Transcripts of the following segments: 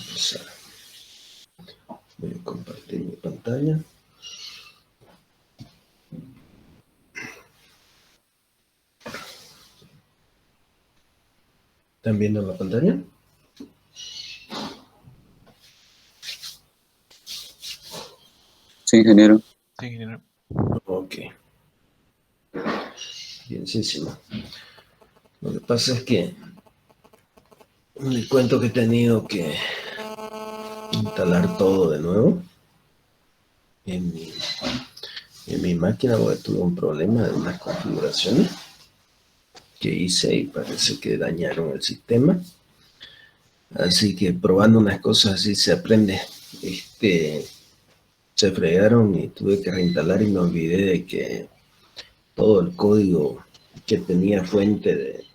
empezar. Voy a compartir mi pantalla. ¿Están viendo la pantalla? Sí, ingeniero. Sí, ingeniero. Ok. Bienísimo. Lo que pasa es que les cuento que he tenido que instalar todo de nuevo en mi máquina porque tuve un problema de unas configuraciones que hice y parece que dañaron el sistema. Así que probando unas cosas así se aprende. Se fregaron y tuve que reinstalar y me olvidé de que todo el código que tenía fuente de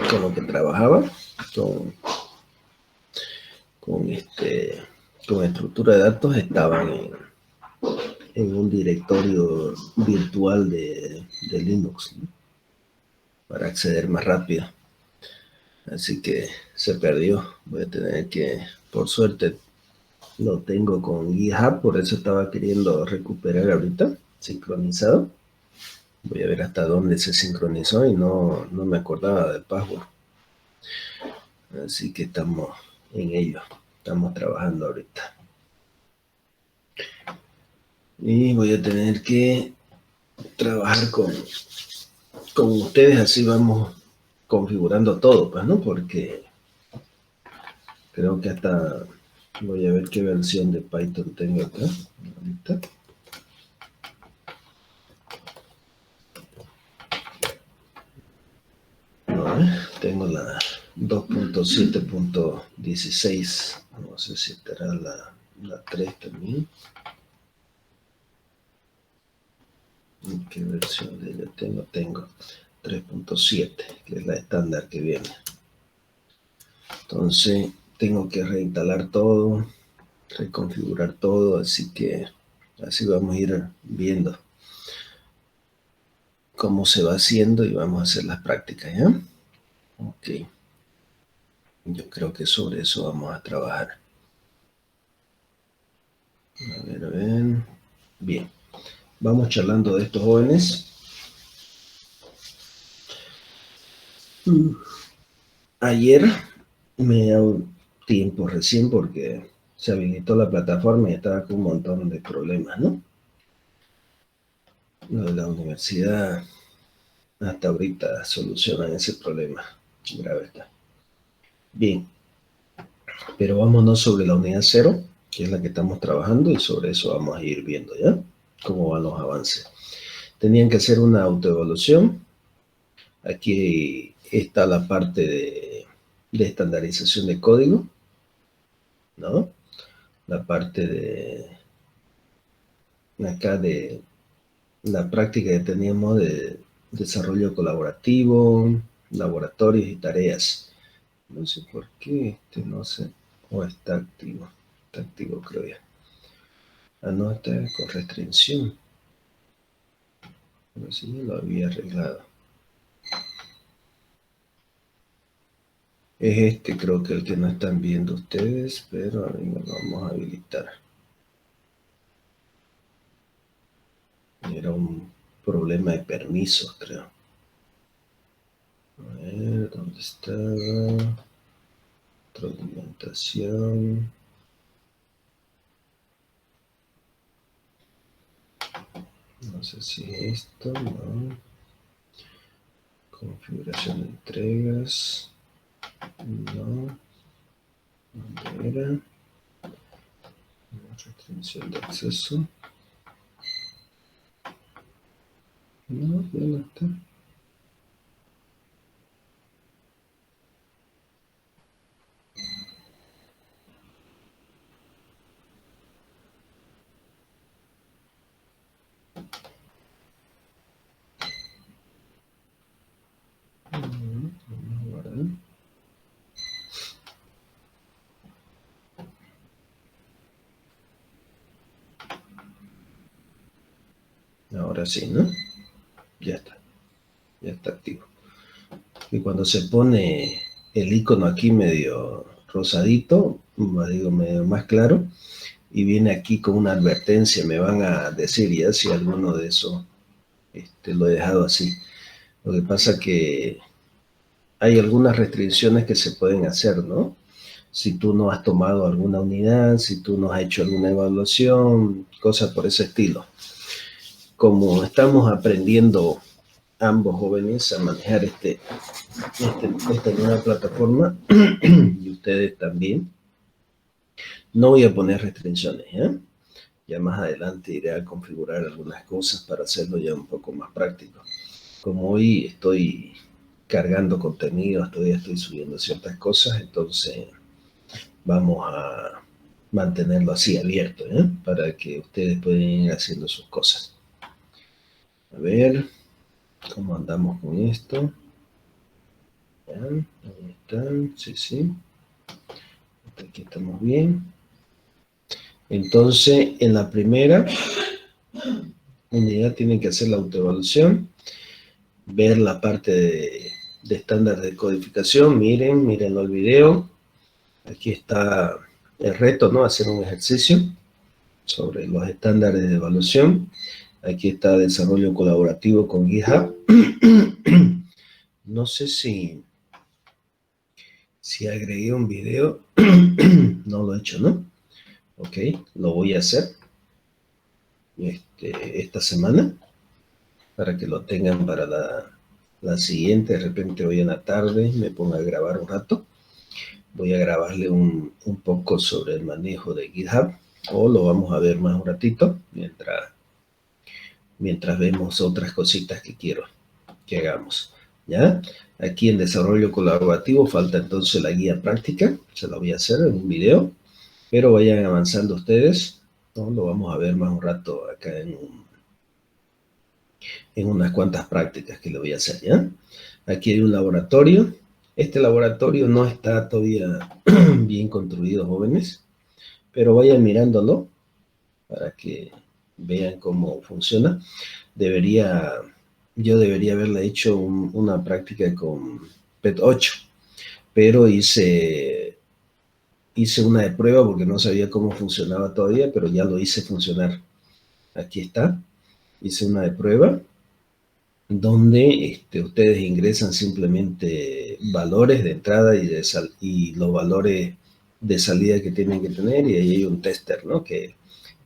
con lo que trabajaba, con, con, este, con estructura de datos, estaban en un directorio virtual de Linux, ¿no? Para acceder más rápido. Así que se perdió. Voy a tener que, por suerte, lo tengo con GitHub, por eso estaba queriendo recuperar ahorita, sincronizado. Voy a ver hasta dónde se sincronizó y no me acordaba del password. Así que estamos en ello. Estamos trabajando ahorita. Y voy a tener que trabajar con ustedes, así vamos configurando todo, pues, ¿no? Porque creo que hasta voy a ver qué versión de Python tengo acá. Ahorita. Tengo la 2.7.16. No sé si estará la 3 también. ¿Qué versión de ella tengo? Tengo 3.7, que es la estándar que viene. Entonces, tengo que reinstalar todo, reconfigurar todo, así que así vamos a ir viendo cómo se va haciendo y vamos a hacer las prácticas, ¿ya? Ok. Yo creo que sobre eso vamos a trabajar. A ver. Bien. Vamos charlando de estos jóvenes. Ayer me he dado tiempo recién porque se habilitó la plataforma y estaba con un montón de problemas, ¿no? Lo de la universidad, hasta ahorita solucionan ese problema. Grave está. Bien, pero vámonos sobre la unidad 0, que es la que estamos trabajando, y sobre eso vamos a ir viendo, ¿ya? Cómo van los avances. Tenían que hacer una autoevaluación. Aquí está la parte de estandarización de código, ¿no? La parte de acá de la práctica que teníamos de desarrollo colaborativo, laboratorios y tareas. No sé por qué no sé, o está activo creo ya. Ah, no, está con restricción. Pero sí lo había arreglado. Es creo que el que no están viendo ustedes, pero a mí me lo vamos a habilitar. Era un problema de permisos, creo. A ver, ¿dónde estaba? Retroalimentación. No sé si esto, no. Configuración de entregas. No. ¿Dónde era? Restricción de acceso. No, ya no está. Vamos a guardar. Ahora sí, ¿no? Ya está activo. Y cuando se pone el icono aquí medio rosadito, digo medio más claro, y viene aquí con una advertencia, me van a decir ya si alguno de esos lo he dejado así. Lo que pasa que hay algunas restricciones que se pueden hacer, ¿no? Si tú no has tomado alguna unidad, si tú no has hecho alguna evaluación, cosas por ese estilo. Como estamos aprendiendo ambos jóvenes a manejar esta nueva plataforma y ustedes también, no voy a poner restricciones, ¿ya? Ya más adelante iré a configurar algunas cosas para hacerlo ya un poco más práctico. Como hoy estoy cargando contenido, todavía estoy subiendo ciertas cosas, entonces vamos a mantenerlo así abierto, ¿eh? Para que ustedes puedan ir haciendo sus cosas. A ver, ¿cómo andamos con esto? ¿Ya? Ahí está, sí, sí. Aquí estamos bien. Entonces, en la primera unidad tienen que hacer la autoevaluación, ver la parte de estándar de codificación. Mírenlo el video. Aquí está el reto, ¿no? Hacer un ejercicio sobre los estándares de evaluación. Aquí está desarrollo colaborativo con GitHub. No sé si agregué un video. No lo he hecho, ¿no? Ok, lo voy a hacer esta semana para que lo tengan para la siguiente. De repente hoy en la tarde me pongo a grabar un rato. Voy a grabarle un poco sobre el manejo de GitHub, o lo vamos a ver más un ratito mientras vemos otras cositas que quiero que hagamos. ¿Ya? Aquí en desarrollo colaborativo falta entonces la guía práctica, se la voy a hacer en un video, pero vayan avanzando ustedes, ¿no? Lo vamos a ver más un rato acá en unas cuantas prácticas que le voy a hacer, ¿ya? Aquí hay un laboratorio. Este laboratorio no está todavía bien construido, jóvenes, pero vayan mirándolo para que vean cómo funciona. Yo debería haberle hecho una práctica con PET 8, pero hice una de prueba porque no sabía cómo funcionaba todavía, pero ya lo hice funcionar. Aquí está, hice una de prueba donde ustedes ingresan simplemente valores de entrada y los valores de salida que tienen que tener, y ahí hay un tester, ¿no? que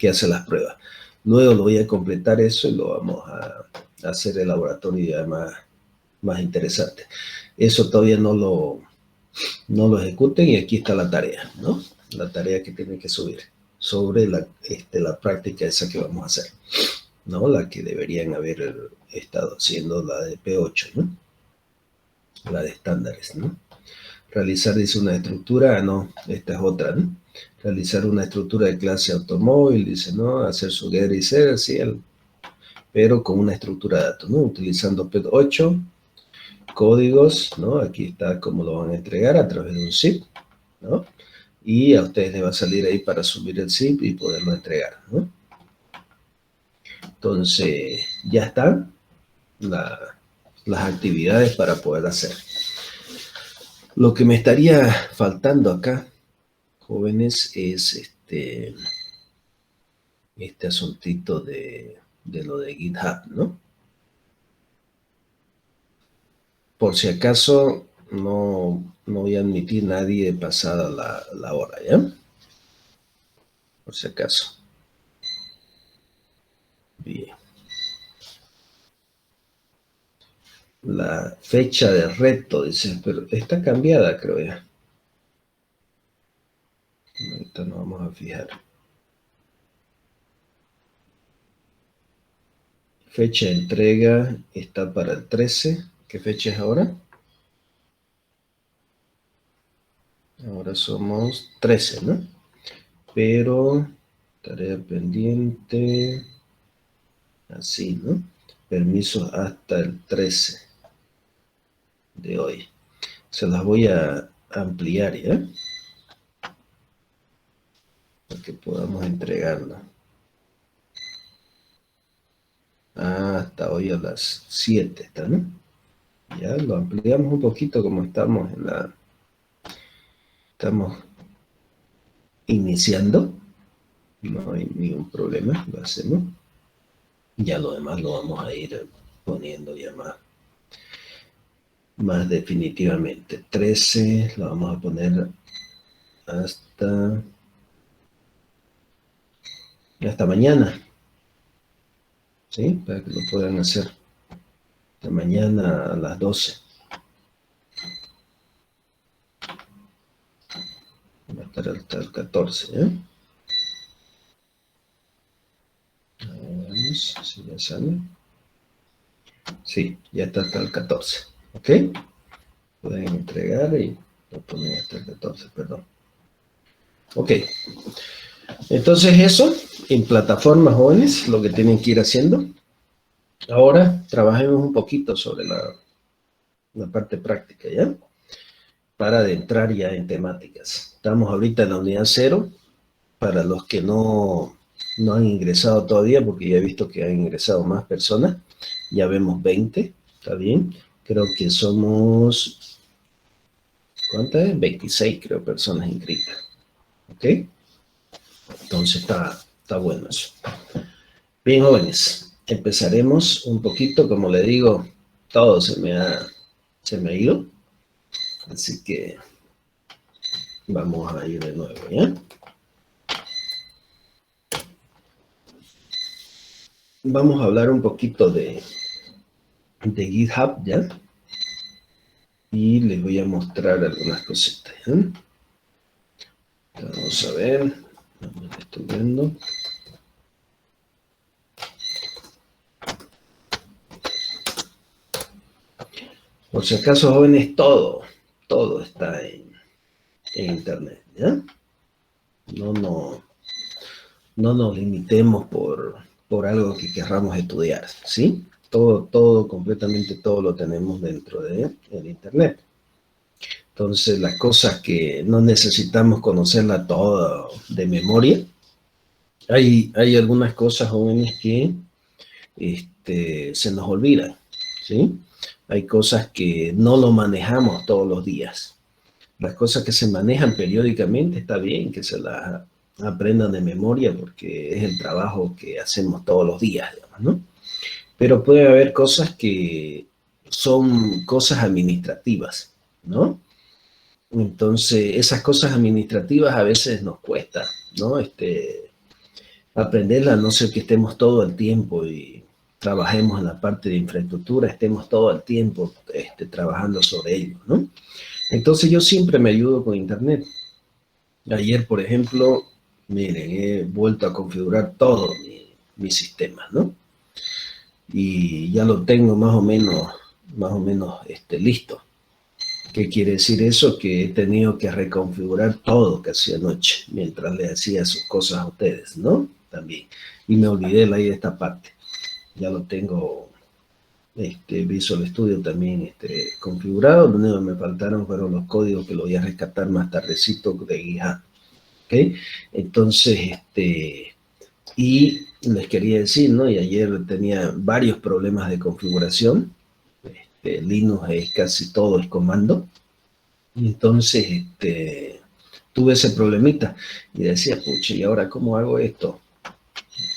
hace las pruebas. Luego lo voy a completar eso y lo vamos a hacer el laboratorio ya más interesante. Eso todavía no lo ejecuten, y aquí está la tarea, ¿no? La tarea que tienen que subir sobre la práctica esa que vamos a hacer, ¿no? La que deberían haber estado haciendo, la de P8, ¿no? La de estándares, ¿no? Realizar, dice, una estructura, no, esta es otra, ¿no? Realizar una estructura de clase automóvil, dice, ¿no? Hacer su getter y setter, sí, pero con una estructura de datos, ¿no? Utilizando P8, códigos, ¿no? Aquí está cómo lo van a entregar a través de un zip, ¿no? Y a ustedes les va a salir ahí para subir el zip y poderlo entregar, ¿no? Entonces, ya están las actividades para poder hacer. Lo que me estaría faltando acá, jóvenes, es este asuntito de lo de GitHub, ¿no? Por si acaso, no voy a admitir nadie pasada la hora, ¿ya? Por si acaso. Bien. La fecha de reto, dice, pero está cambiada, creo ya. Ahorita nos vamos a fijar. Fecha de entrega está para el 13. ¿Qué fecha es ahora? Ahora somos 13, ¿no? Pero tarea pendiente, así, ¿no? Permisos hasta el 13 de hoy. Se las voy a ampliar, ¿ya? Para que podamos entregarlo. Hasta hoy a las 7 está, ¿no? Ya lo ampliamos un poquito como estamos estamos iniciando. No hay ningún problema, lo hacemos. Ya lo demás lo vamos a ir poniendo ya más definitivamente. 13 lo vamos a poner hasta mañana, ¿sí? Para que lo puedan hacer. Hasta mañana a las 12. Va a estar hasta el 14, ¿eh? Veamos si ya sale. Sí, ya está hasta el 14, ¿ok? Pueden entregar y lo ponen hasta el 14, perdón. Ok. Entonces eso, en plataformas jóvenes, lo que tienen que ir haciendo. Ahora trabajemos un poquito sobre la parte práctica, ¿ya? Para adentrar ya en temáticas. Estamos ahorita en la unidad 0. Para los que no han ingresado todavía, porque ya he visto que han ingresado más personas, ya vemos 20, ¿está bien? Creo que somos, ¿cuántas es? 26, creo, personas inscritas, ¿ok? Entonces está bueno eso. Bien, jóvenes, empezaremos un poquito, como le digo, todo se me ha ido, así que vamos a ir de nuevo, ¿ya? Vamos a hablar un poquito de GitHub, ¿ya? Y les voy a mostrar algunas cositas, ¿ya? Vamos a ver, estoy viendo. Por si acaso, jóvenes, todo está en internet, ¿ya? No nos limitemos por algo que querramos estudiar, ¿sí? Todo, completamente todo lo tenemos dentro del internet. Entonces, las cosas que no necesitamos conocerla toda de memoria, hay algunas cosas, jóvenes, que se nos olvidan, ¿sí? Hay cosas que no lo manejamos todos los días. Las cosas que se manejan periódicamente está bien que se las aprendan de memoria porque es el trabajo que hacemos todos los días, digamos, ¿no? Pero puede haber cosas que son cosas administrativas, ¿no? Entonces, esas cosas administrativas a veces nos cuesta, ¿no? Aprenderlas, a no ser que estemos todo el tiempo y trabajemos en la parte de infraestructura, estemos todo el tiempo trabajando sobre ello, ¿no? Entonces yo siempre me ayudo con internet. Ayer, por ejemplo, miren, he vuelto a configurar todo mi sistema, ¿no? Y ya lo tengo más o menos listo. ¿Qué quiere decir eso? Que he tenido que reconfigurar todo casi anoche, mientras le hacía sus cosas a ustedes, ¿no? También. Y me olvidé de esta parte. Ya lo tengo, Visual Studio también configurado. Lo único que me faltaron fueron los códigos que lo voy a rescatar más tardecito de GitHub. ¿Ok? Entonces, y les quería decir, ¿no? Y ayer tenía varios problemas de configuración. Linux es casi todo el comando. Entonces, tuve ese problemita y decía, pucha, ¿y ahora cómo hago esto?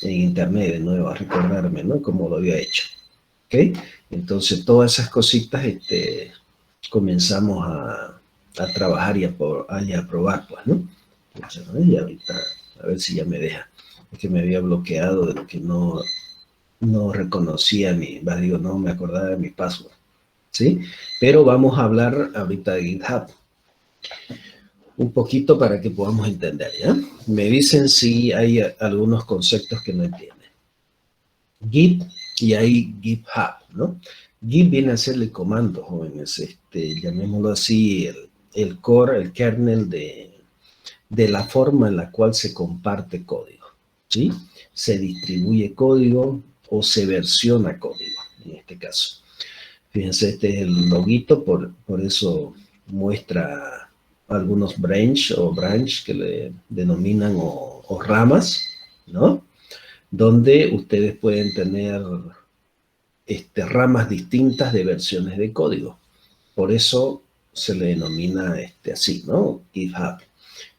En internet de nuevo, a recordarme, ¿no? Cómo lo había hecho. ¿Ok? Entonces, todas esas cositas, comenzamos a trabajar y a probar, pues, ¿no? Entonces, ¿no? Y ahorita, a ver si ya me deja. Es que me había bloqueado de lo que no reconocía digo, no me acordaba de mi password, ¿sí? Pero vamos a hablar ahorita de GitHub. Un poquito para que podamos entender, ¿ya? Me dicen si hay algunos conceptos que no entienden. Git y hay GitHub, ¿no? Git viene a ser el comando, jóvenes, llamémoslo así, el core, el kernel de la forma en la cual se comparte código, ¿sí? Se distribuye código o se versiona código, en este caso. Fíjense, este es el loguito, por eso muestra algunos branch que le denominan o ramas, ¿no? Donde ustedes pueden tener ramas distintas de versiones de código. Por eso se le denomina así, ¿no? GitHub.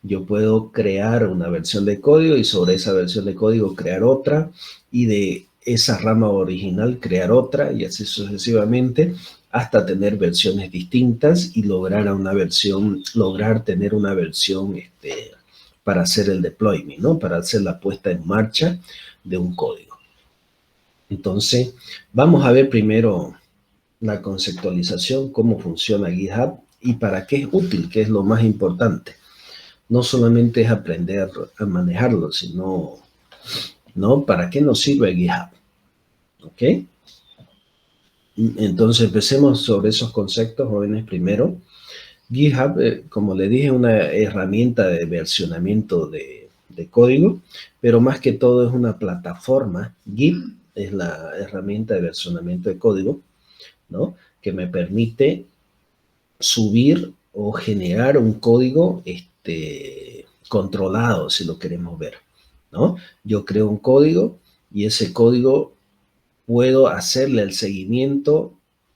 Yo puedo crear una versión de código y sobre esa versión de código crear otra y de esa rama original crear otra y así sucesivamente hasta tener versiones distintas y lograr tener una versión para hacer el deployment, ¿no? Para hacer la puesta en marcha de un código. Entonces, vamos a ver primero la conceptualización, cómo funciona GitHub y para qué es útil, que es lo más importante. No solamente es aprender a manejarlo, sino, ¿no? ¿Para qué nos sirve GitHub? ¿Ok? Entonces, empecemos sobre esos conceptos, jóvenes, primero. GitHub, como le dije, es una herramienta de versionamiento de código, pero más que todo es una plataforma. Git es la herramienta de versionamiento de código, ¿no? Que me permite subir o generar un código controlado, si lo queremos ver, ¿no? Yo creo un código y ese código puedo hacerle el seguimiento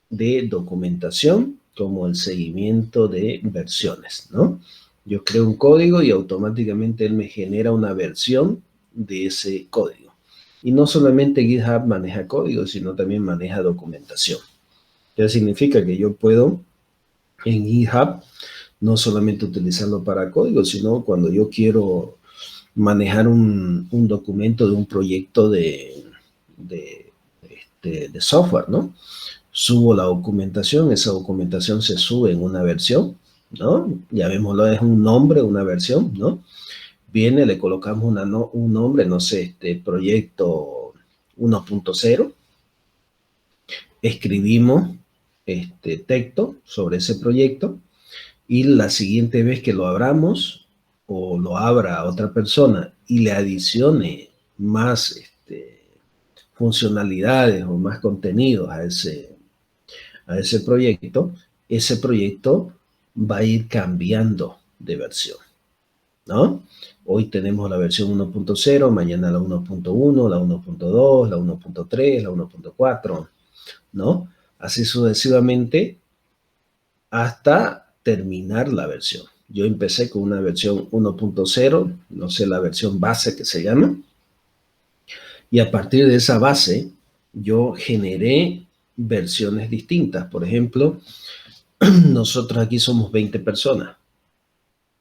de documentación como el seguimiento de versiones, ¿no? Yo creo un código y automáticamente él me genera una versión de ese código. Y no solamente GitHub maneja código, sino también maneja documentación. ¿Qué significa? Que yo puedo en GitHub no solamente utilizarlo para código, sino cuando yo quiero manejar un documento de un proyecto de software, ¿no? Subo la documentación, esa documentación se sube en una versión, ¿no? Llamémoslo, es un nombre, una versión, ¿no? Viene, le colocamos un nombre, no sé, proyecto 1.0, escribimos texto sobre ese proyecto y la siguiente vez que lo abramos o lo abra otra persona y le adicione más funcionalidades o más contenidos a ese proyecto va a ir cambiando de versión, ¿no? Hoy tenemos la versión 1.0, mañana la 1.1, la 1.2, la 1.3, la 1.4, ¿no? Así sucesivamente hasta terminar la versión. Yo empecé con una versión 1.0, no sé, la versión base que se llama, y a partir de esa base yo generé versiones distintas. Por ejemplo, nosotros aquí somos 20 personas.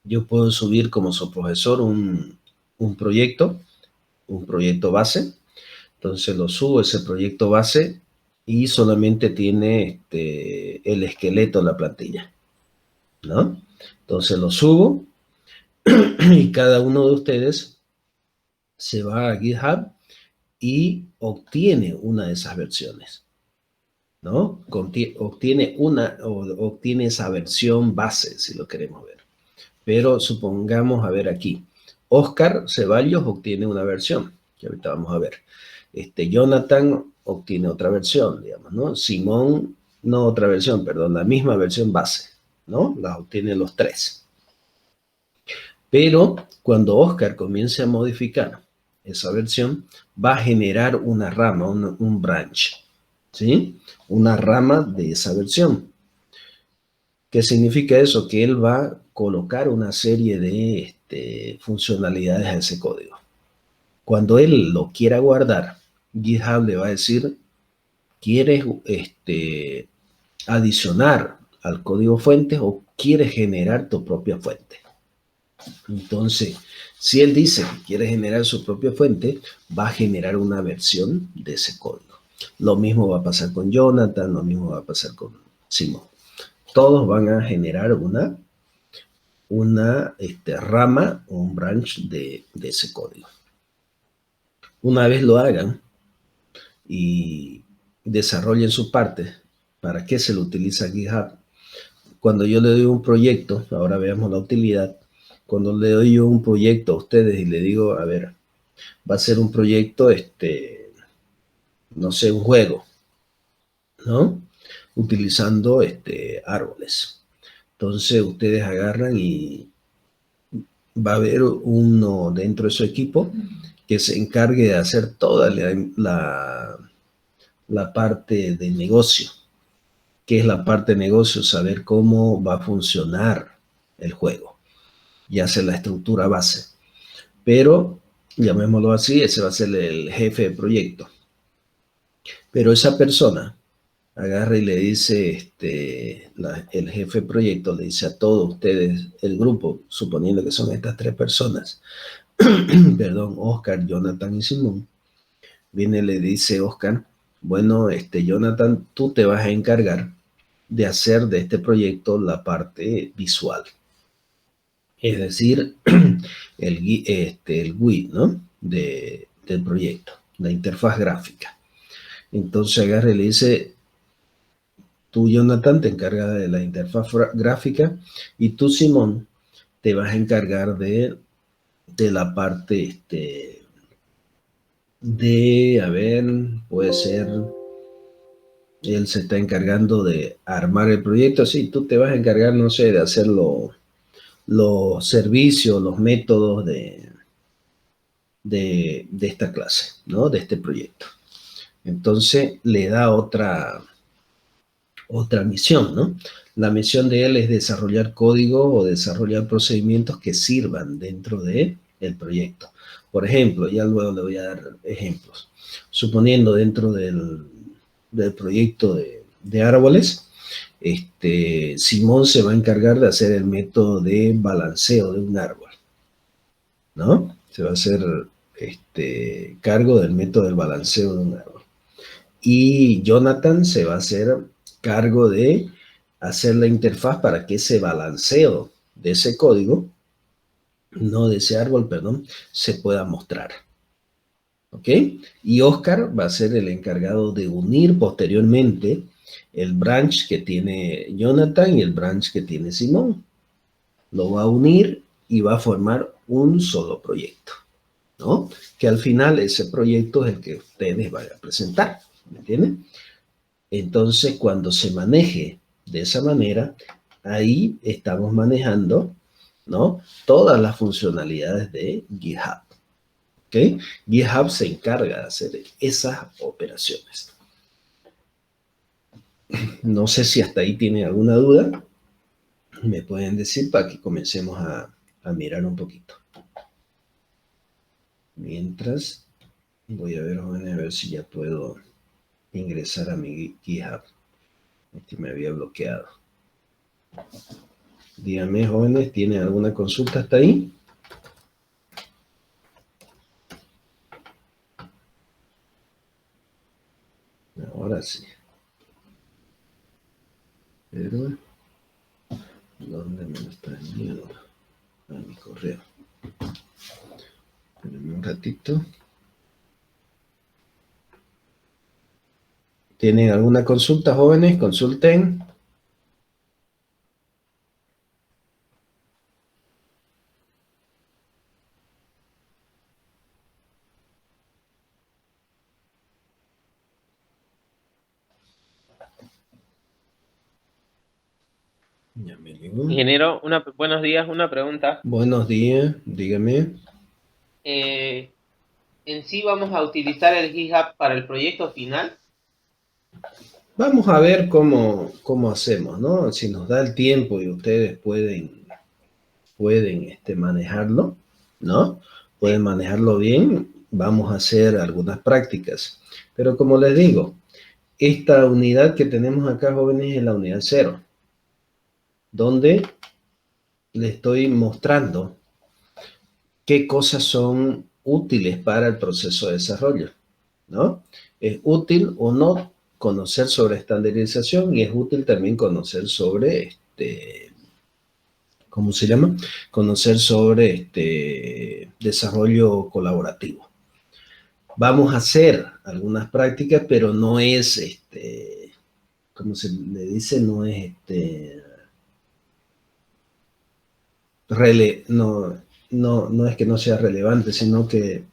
Yo puedo subir como su profesor un proyecto base. Entonces lo subo, ese proyecto base, y solamente tiene el esqueleto, la plantilla, ¿no? Entonces lo subo y cada uno de ustedes se va a GitHub y obtiene una de esas versiones, ¿no? Obtiene esa versión base, si lo queremos ver. Pero supongamos, a ver aquí, Oscar Ceballos obtiene una versión, que ahorita vamos a ver. Jonathan obtiene otra versión, digamos, ¿no? Simón, no otra versión, perdón, la misma versión base, ¿no? La obtienen los tres. Pero cuando Oscar comience a modificar esa versión, va a generar una rama, un branch, ¿sí? Una rama de esa versión. ¿Qué significa eso? Que él va a colocar una serie de funcionalidades a ese código. Cuando él lo quiera guardar, GitHub le va a decir, ¿quieres adicionar al código fuente o quieres generar tu propia fuente? Entonces, si él dice que quiere generar su propia fuente, va a generar una versión de ese código. Lo mismo va a pasar con Jonathan, lo mismo va a pasar con Simón. Todos van a generar una rama o un branch de ese código. Una vez lo hagan y desarrollen su parte, ¿para qué se lo utiliza GitHub? Cuando yo le doy un proyecto, ahora veamos la utilidad. Cuando le doy yo un proyecto a ustedes y le digo, a ver, va a ser un proyecto, no sé, un juego, ¿no? Utilizando árboles. Entonces ustedes agarran y va a haber uno dentro de su equipo que se encargue de hacer toda la parte de negocio, que es la parte de negocio, saber cómo va a funcionar el juego y hacer la estructura base. Pero, llamémoslo así, ese va a ser el jefe de proyecto. Pero esa persona agarra y le dice, el jefe de proyecto le dice a todos ustedes, el grupo, suponiendo que son estas 3 personas, perdón, Oscar, Jonathan y Simón, viene y le dice Oscar, bueno, Jonathan, tú te vas a encargar de hacer de este proyecto la parte visual. Es decir, el GUI, ¿no? Del proyecto, la interfaz gráfica. Entonces agarra y le dice, tú, Jonathan, te encargas de la interfaz gráfica y tú, Simón, te vas a encargar de la parte a ver, puede ser, él se está encargando de armar el proyecto, sí, tú te vas a encargar, no sé, de hacer los servicios, los métodos de esta clase, ¿no? De este proyecto. Entonces le da otra misión, ¿no? La misión de él es desarrollar código o desarrollar procedimientos que sirvan dentro del proyecto. Por ejemplo, ya luego le voy a dar ejemplos. Suponiendo dentro del proyecto de árboles, Simón se va a encargar de hacer el método de balanceo de un árbol, ¿no? Se va a hacer cargo del método del balanceo de un árbol. Y Jonathan se va a hacer cargo de hacer la interfaz para que ese balanceo de ese código, no de ese árbol, perdón, se pueda mostrar. ¿Ok? Y Oscar va a ser el encargado de unir posteriormente el branch que tiene Jonathan y el branch que tiene Simón. Lo va a unir y va a formar un solo proyecto, ¿no? Que al final ese proyecto es el que ustedes van a presentar, ¿me entienden? Entonces, cuando se maneje de esa manera, ahí estamos manejando, ¿no? Todas las funcionalidades de GitHub. ¿Ok? GitHub se encarga de hacer esas operaciones. No sé si hasta ahí tienen alguna duda. Me pueden decir para que comencemos a mirar un poquito. Mientras, voy a ver si ya puedo ingresar a mi GitHub. Me había bloqueado. Díganme, jóvenes, ¿tienen alguna consulta hasta ahí? Ahora sí. Pero, ¿dónde me lo está enviando? A mi correo. Espérenme un ratito. ¿Tienen alguna consulta, jóvenes? Consulten. Ya me llegó. Ingeniero, buenos días, una pregunta. Buenos días, dígame. ¿En sí vamos a utilizar el GitHub para el proyecto final? Vamos a ver cómo hacemos, ¿no? Si nos da el tiempo y ustedes pueden manejarlo, ¿no? Pueden manejarlo bien, vamos a hacer algunas prácticas. Pero como les digo, esta unidad que tenemos acá, jóvenes, es la unidad 0, donde les estoy mostrando qué cosas son útiles para el proceso de desarrollo, ¿no? Es útil o no conocer sobre estandarización y es útil también conocer sobre, ¿cómo se llama? Conocer sobre desarrollo colaborativo. Vamos a hacer algunas prácticas, pero no es, ¿cómo se le dice? No es, no es que no sea relevante, sino que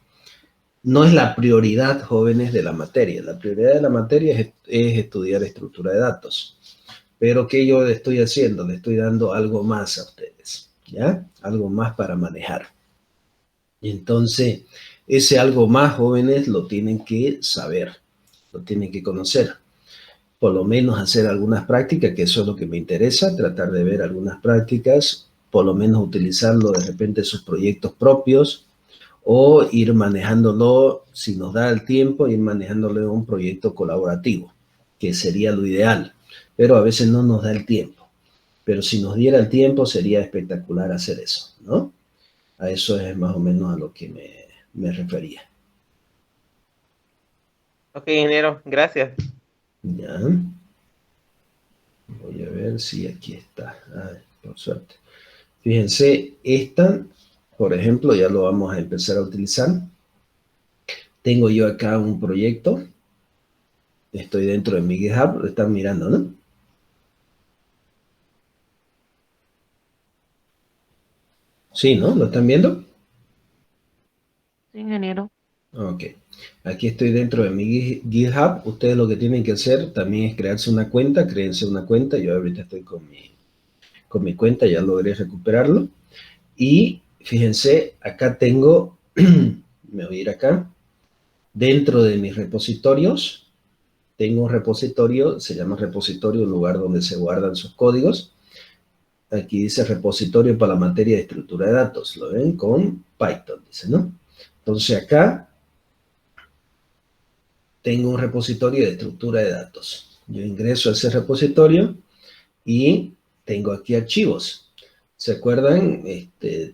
no es la prioridad, jóvenes, de la materia. La prioridad de la materia es estudiar estructura de datos. Pero ¿qué yo le estoy haciendo? Le estoy dando algo más a ustedes, ¿ya? Algo más para manejar. Y entonces, ese algo más, jóvenes, lo tienen que saber, lo tienen que conocer. por lo menos hacer algunas prácticas, que eso es lo que me interesa, tratar de ver algunas prácticas, por lo menos utilizarlo de repente en sus proyectos propios, o ir manejándolo, si nos da el tiempo, ir manejándolo en un proyecto colaborativo, que sería lo ideal, pero a veces no nos da el tiempo. Pero si nos diera el tiempo, sería espectacular hacer eso, ¿no? A eso es más o menos a lo que me refería. Ok, ingeniero, gracias. Ya. Voy a ver si aquí está. Ay, por suerte. Fíjense, esta, por ejemplo, ya lo vamos a empezar a utilizar. Tengo yo acá un proyecto. Estoy dentro de mi GitHub. Lo están mirando, ¿no? Sí, ¿no? ¿Lo están viendo? Sí, ingeniero. Ok. Aquí estoy dentro de mi GitHub. Ustedes lo que tienen que hacer también es crearse una cuenta. Créense una cuenta. Yo ahorita estoy con mi cuenta. Ya logré recuperarlo. Y fíjense, acá tengo, me voy a ir acá. Dentro de mis repositorios, tengo un repositorio, se llama repositorio, un lugar donde se guardan sus códigos. Aquí dice repositorio para la materia de estructura de datos. ¿Lo ven? Con Python, dice, ¿no? Entonces acá tengo un repositorio de estructura de datos. Yo ingreso a ese repositorio y tengo aquí archivos. ¿Se acuerdan?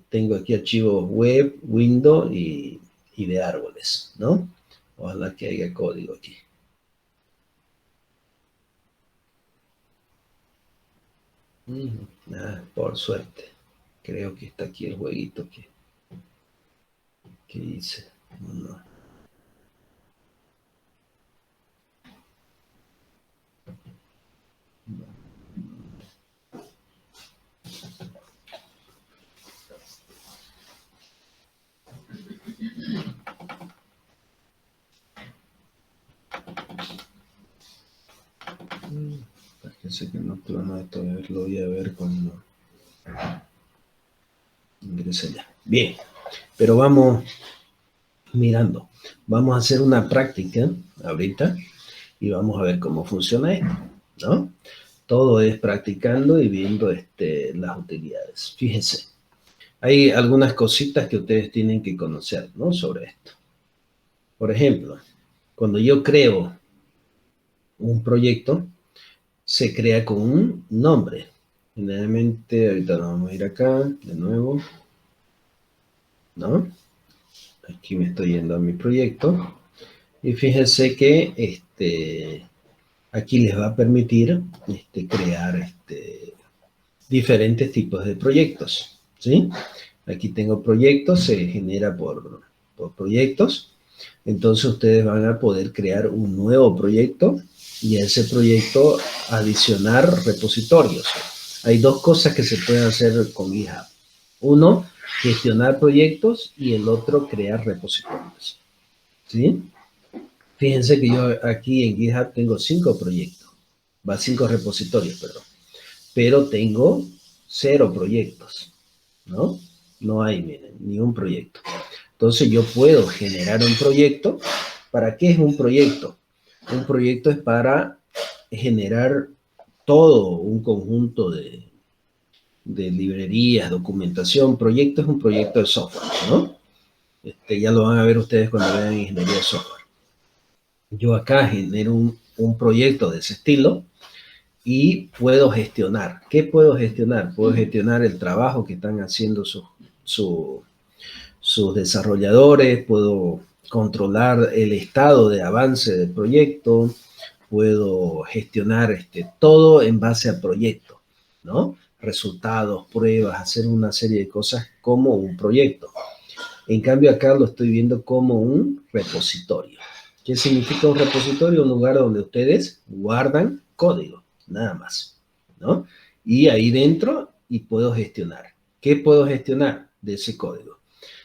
Tengo aquí archivos web, window y de árboles, ¿no? Ojalá que haya código aquí. Por suerte. Creo que está aquí el jueguito que hice. No. Parece que no, pero no, esto lo voy a ver cuando ingrese allá. Bien, pero vamos mirando. Vamos a hacer una práctica ahorita y vamos a ver cómo funciona esto, ¿no? Todo es practicando y viendo las utilidades. Fíjense, hay algunas cositas que ustedes tienen que conocer, ¿no? Sobre esto. Por ejemplo, cuando yo creo un proyecto, se crea con un nombre. Generalmente, ahorita nos vamos a ir acá de nuevo, ¿no? Aquí me estoy yendo a mi proyecto. Y fíjense que aquí les va a permitir crear diferentes tipos de proyectos, ¿sí? Aquí tengo proyectos, se genera por proyectos. Entonces ustedes van a poder crear un nuevo proyecto y a ese proyecto adicionar repositorios. Hay dos cosas que se pueden hacer con GitHub. Uno, gestionar proyectos y el otro, crear repositorios. ¿Sí? Fíjense que yo aquí en GitHub tengo 5 proyectos. Va 5 repositorios, perdón. Pero tengo 0 proyectos, ¿no? No hay, miren, ni un proyecto. Entonces yo puedo generar un proyecto. ¿Para qué es un proyecto? Un proyecto es para generar todo un conjunto de librerías, documentación. Proyecto es un proyecto de software, ¿no? Ya lo van a ver ustedes cuando vean ingeniería de software. Yo acá genero un proyecto de ese estilo y puedo gestionar. ¿Qué puedo gestionar? Puedo gestionar el trabajo que están haciendo sus desarrolladores, puedo controlar el estado de avance del proyecto, puedo gestionar todo en base a proyecto, ¿no? Resultados, pruebas, hacer una serie de cosas como un proyecto. En cambio, acá lo estoy viendo como un repositorio. ¿Qué significa un repositorio? Un lugar donde ustedes guardan código, nada más, ¿no? Y ahí dentro, y puedo gestionar. ¿Qué puedo gestionar de ese código?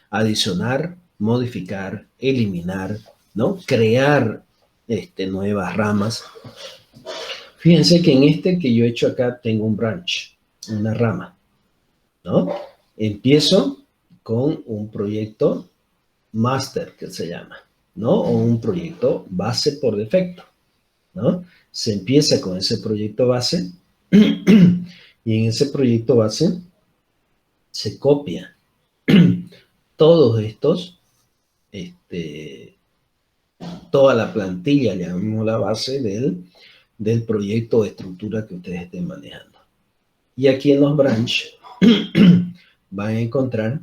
Adicionar, modificar, eliminar, ¿no? Crear nuevas ramas. Fíjense que en que yo he hecho acá tengo un branch, una rama, ¿no? Empiezo con un proyecto master, que se llama, ¿no? O un proyecto base por defecto. ¿no? Se empieza con ese proyecto base y en ese proyecto base se copia todos estos, toda la plantilla, llamamos la base del proyecto o estructura que ustedes estén manejando. Y aquí en los branch van a encontrar,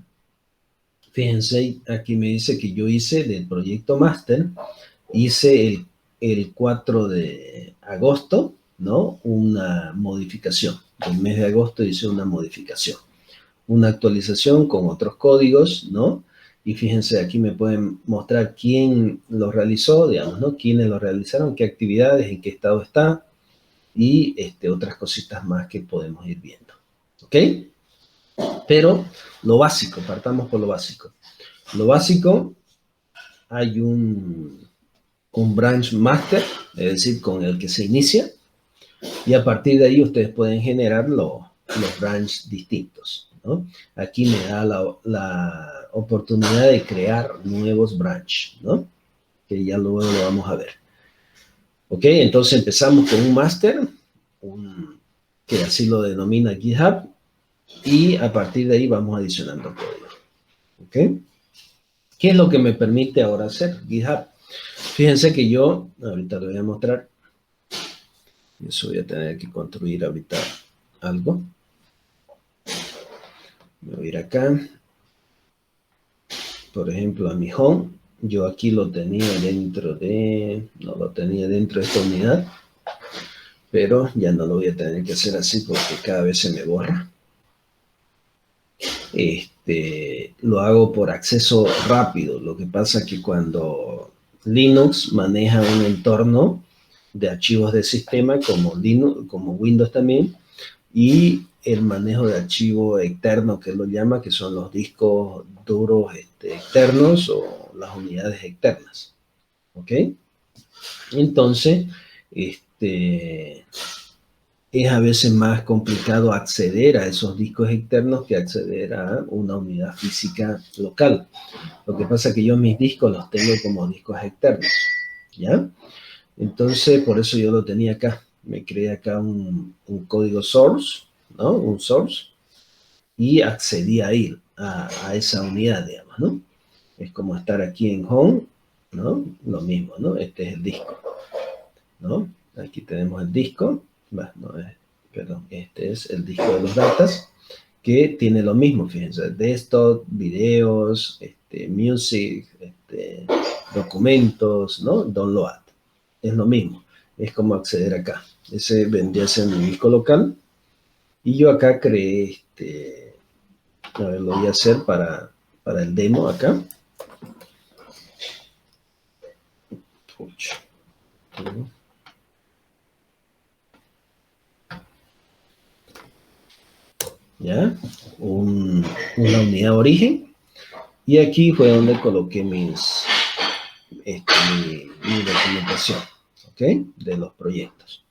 fíjense, aquí me dice que yo hice del proyecto master, hice el 4 de agosto, ¿no? Una modificación. El mes de agosto hice una modificación. Una actualización con otros códigos, ¿no? Y fíjense, aquí me pueden mostrar quién lo realizó, digamos, ¿no? Quiénes lo realizaron, qué actividades, en qué estado está y otras cositas más que podemos ir viendo. ¿Ok? Pero lo básico, partamos por lo básico. Lo básico, hay un branch master, es decir, con el que se inicia, y a partir de ahí ustedes pueden generar los branch distintos, ¿no? Aquí me da la oportunidad de crear nuevos branch, ¿no? Que ya luego lo vamos a ver. Ok, entonces empezamos con un master, que así lo denomina GitHub, y a partir de ahí vamos adicionando código. ¿Ok? ¿Qué es lo que me permite ahora hacer GitHub? Fíjense que yo, ahorita les voy a mostrar, eso voy a tener que construir ahorita algo. Me voy a ir acá, por ejemplo, a mi home. Yo aquí lo tenía dentro de, no lo tenía dentro de esta unidad, pero ya no lo voy a tener que hacer así porque cada vez se me borra. Lo hago por acceso rápido. Lo que pasa es que cuando Linux maneja un entorno de archivos de sistema como Linux, como Windows también, y el manejo de archivo externo, que lo llama, que son los discos duros externos o las unidades externas. ¿Ok? Entonces, es a veces más complicado acceder a esos discos externos que acceder a una unidad física local. Lo que pasa es que yo mis discos los tengo como discos externos, ¿ya? Entonces, por eso yo lo tenía acá. Me creé acá un código source, ¿no? Un source, y accedí a ir a esa unidad, digamos, ¿no? Es como estar aquí en home, ¿no? Lo mismo, ¿no? Este es el disco, ¿no? Aquí tenemos el disco, perdón, este es el disco de los datas, que tiene lo mismo, fíjense, desktop, videos, music, documentos, ¿no? Download. Es lo mismo, es como acceder acá. Ese vendría a ser mi disco local, y yo acá creé, a ver, lo voy a hacer para el demo acá. Pucha. ¿Ya? Una unidad origen, y aquí fue donde coloqué mi documentación, ¿ok? De los proyectos.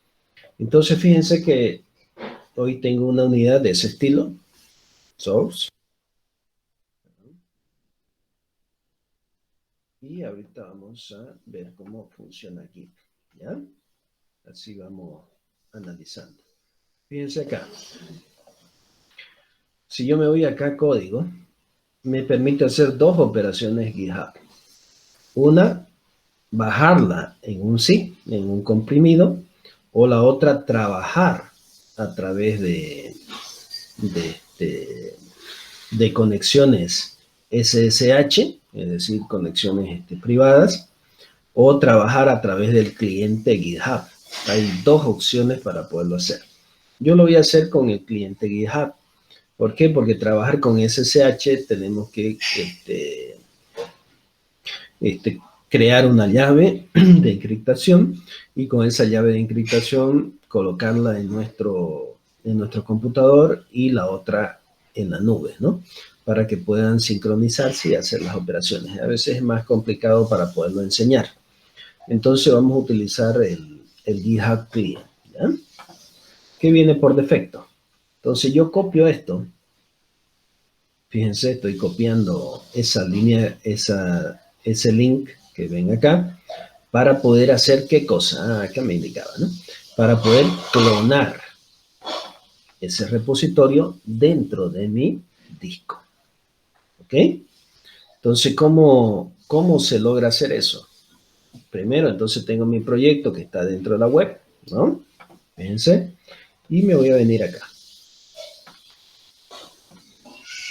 Entonces, fíjense que hoy tengo una unidad de ese estilo, source, y ahorita vamos a ver cómo funciona aquí, ¿ya? Así vamos analizando. Fíjense acá. Si yo me voy acá a código, me permite hacer dos operaciones GitHub. Una, bajarla en un zip, en un comprimido, o la otra, trabajar a través de conexiones SSH, es decir, conexiones privadas, o trabajar a través del cliente GitHub. Hay dos opciones para poderlo hacer. Yo lo voy a hacer con el cliente GitHub. ¿Por qué? Porque trabajar con SSH tenemos que crear una llave de encriptación, y con esa llave de encriptación colocarla en nuestro computador y la otra en la nube, ¿no? Para que puedan sincronizarse y hacer las operaciones. A veces es más complicado para poderlo enseñar. Entonces vamos a utilizar el GitHub Client, ¿ya? Que viene por defecto. Entonces yo copio esto. Fíjense, estoy copiando esa línea, ese link que ven acá, para poder hacer ¿qué cosa? Acá me indicaba, ¿no? Para poder clonar ese repositorio dentro de mi disco. ¿Ok? Entonces, ¿cómo se logra hacer eso? Primero, entonces tengo mi proyecto que está dentro de la web, ¿no? Fíjense. Y me voy a venir acá.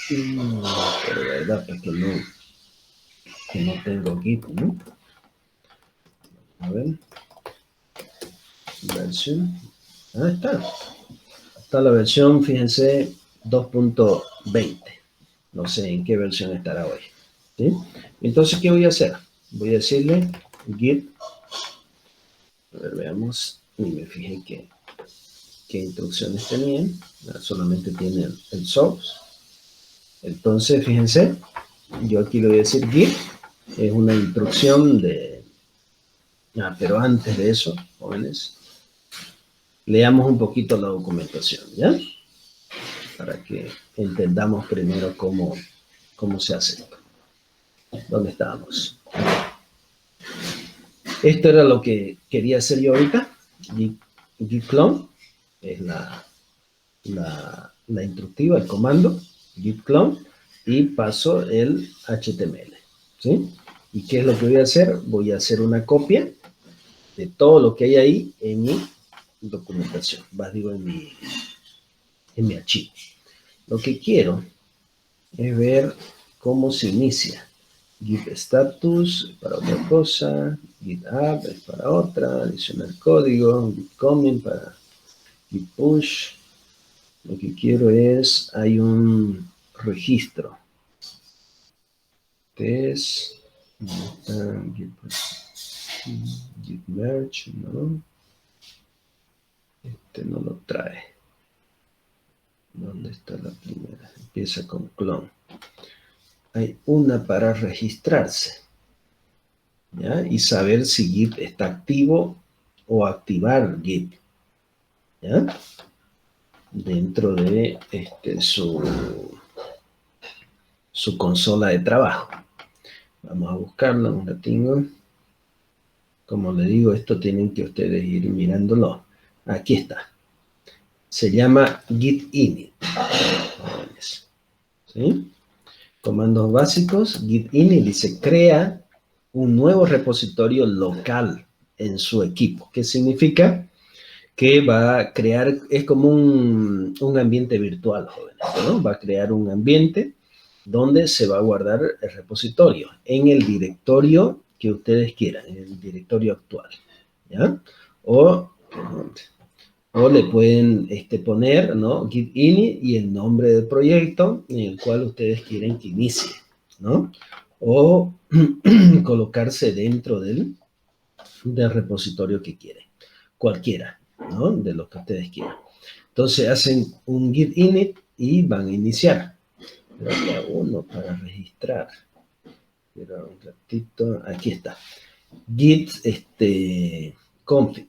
Pero verdad, pues que no tengo Git, ¿no? A ver. Versión. Ah, está. Está la versión, fíjense, 2.20. No sé en qué versión estará hoy. ¿Sí? Entonces, ¿qué voy a hacer? Voy a decirle git. A ver, veamos. Y me fijé qué instrucciones tenían. Solamente tiene el source. Entonces, fíjense, yo aquí le voy a decir git. Es una instrucción de... pero antes de eso, jóvenes, leamos un poquito la documentación, ¿ya? Para que entendamos primero cómo se hace esto. ¿Dónde estábamos? Esto era lo que quería hacer yo ahorita. Git clone es la instructiva, el comando, git clone, y paso el HTML. ¿Sí? ¿Y qué es lo que voy a hacer? Voy a hacer una copia de todo lo que hay ahí en mi documentación, digo, en mi archivo. Lo que quiero es ver cómo se inicia. Git status para otra cosa, git add es para otra, adicionar código, git commit para git push. Lo que quiero es, hay un registro. Test, git merge, ¿no? Este no lo trae. ¿Dónde está la primera? Empieza con clone. Hay una para registrarse, ¿ya? Y saber si Git está activo o activar Git, ¿ya? Dentro de su consola de trabajo. Vamos a buscarlo un ratito. Como le digo, esto tienen que ustedes ir mirándolo. Aquí está. Se llama git init. ¿Sí? Comandos básicos. Git init dice crea un nuevo repositorio local en su equipo. ¿Qué significa? Que va a crear, es como un ambiente virtual, jóvenes, ¿no? Va a crear un ambiente donde se va a guardar el repositorio en el directorio que ustedes quieran, en el directorio actual, ¿ya? O le pueden poner, ¿no? Git init y el nombre del proyecto en el cual ustedes quieren que inicie, ¿no? O colocarse dentro del repositorio que quieren, cualquiera, ¿no? De lo que ustedes quieran. Entonces hacen un git init y van a iniciar. Pero había uno para registrar. Pero un ratito, aquí está. Git config,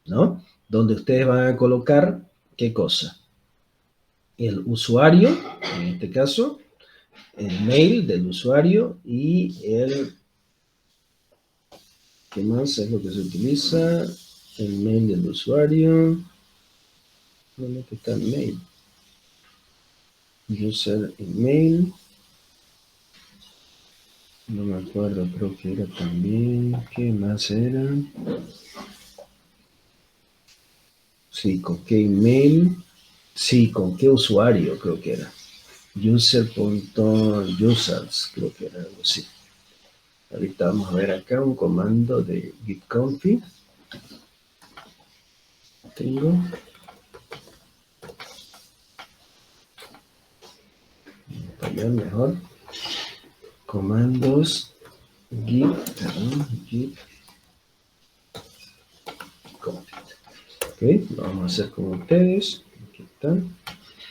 ¿no? Donde ustedes van a colocar, ¿qué cosa? El usuario, en este caso, el mail del usuario y ¿qué más es lo que se utiliza? El mail del usuario. ¿Dónde está el mail? User email. No me acuerdo, creo que era también. ¿Qué más era? Sí, ¿con qué email? Sí, ¿con qué usuario? Creo que era. User.users, creo que era algo así. Ahorita vamos a ver acá un comando de git config. Tengo. Para mejor. Comandos git config. Ok, lo vamos a hacer con ustedes. Aquí están.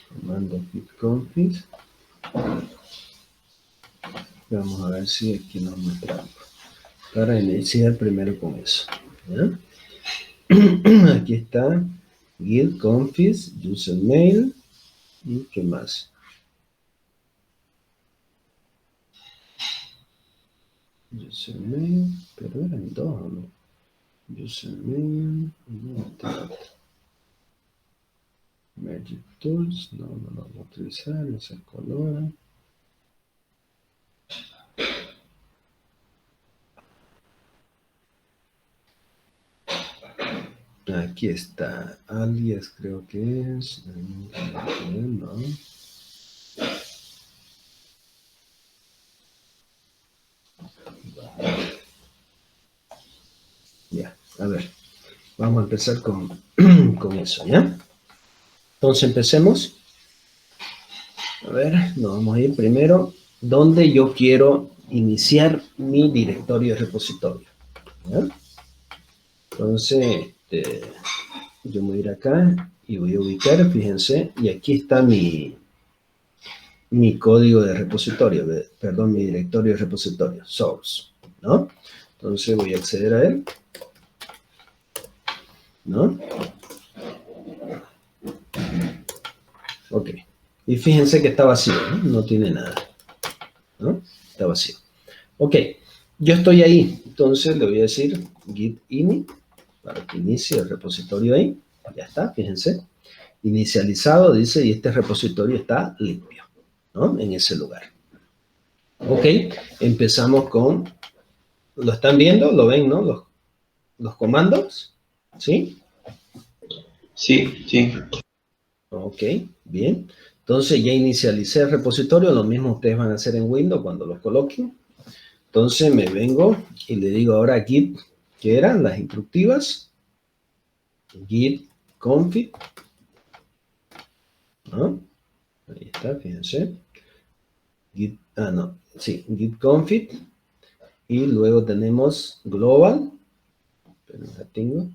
Comando git config. Vamos a ver si aquí nos muestra algo. Para iniciar primero con eso. ¿Ya? Aquí está git config, user mail y qué más. User mail, pero eran dos, ¿no? Username, Magic Tools, no lo vamos a utilizar, no se colora. Aquí está, alias creo que es, no. Ya, a ver, vamos a empezar con eso, ¿ya? Entonces empecemos. A ver, nos vamos a ir primero donde yo quiero iniciar mi directorio de repositorio, ¿ya? Entonces, yo voy a ir acá y voy a ubicar, fíjense, y aquí está mi código de repositorio, perdón, mi directorio de repositorio, source, ¿no? Entonces voy a acceder a él, ¿no? Ok. Y fíjense que está vacío, ¿no? No tiene nada, ¿no? Está vacío. Ok. Yo estoy ahí. Entonces le voy a decir git init para que inicie el repositorio ahí. Ya está, fíjense. Inicializado, dice, y este repositorio está limpio, ¿no? En ese lugar. Ok. Empezamos con... ¿Lo están viendo? ¿Lo ven, no? Los comandos. ¿Sí? Sí, sí. Ok, bien. Entonces ya inicialicé el repositorio, lo mismo ustedes van a hacer en Windows cuando lo coloquen. Entonces me vengo y le digo ahora git, que eran las instructivas, git config, ¿no? Ahí está, fíjense. Git config, y luego tenemos global, pero la tengo.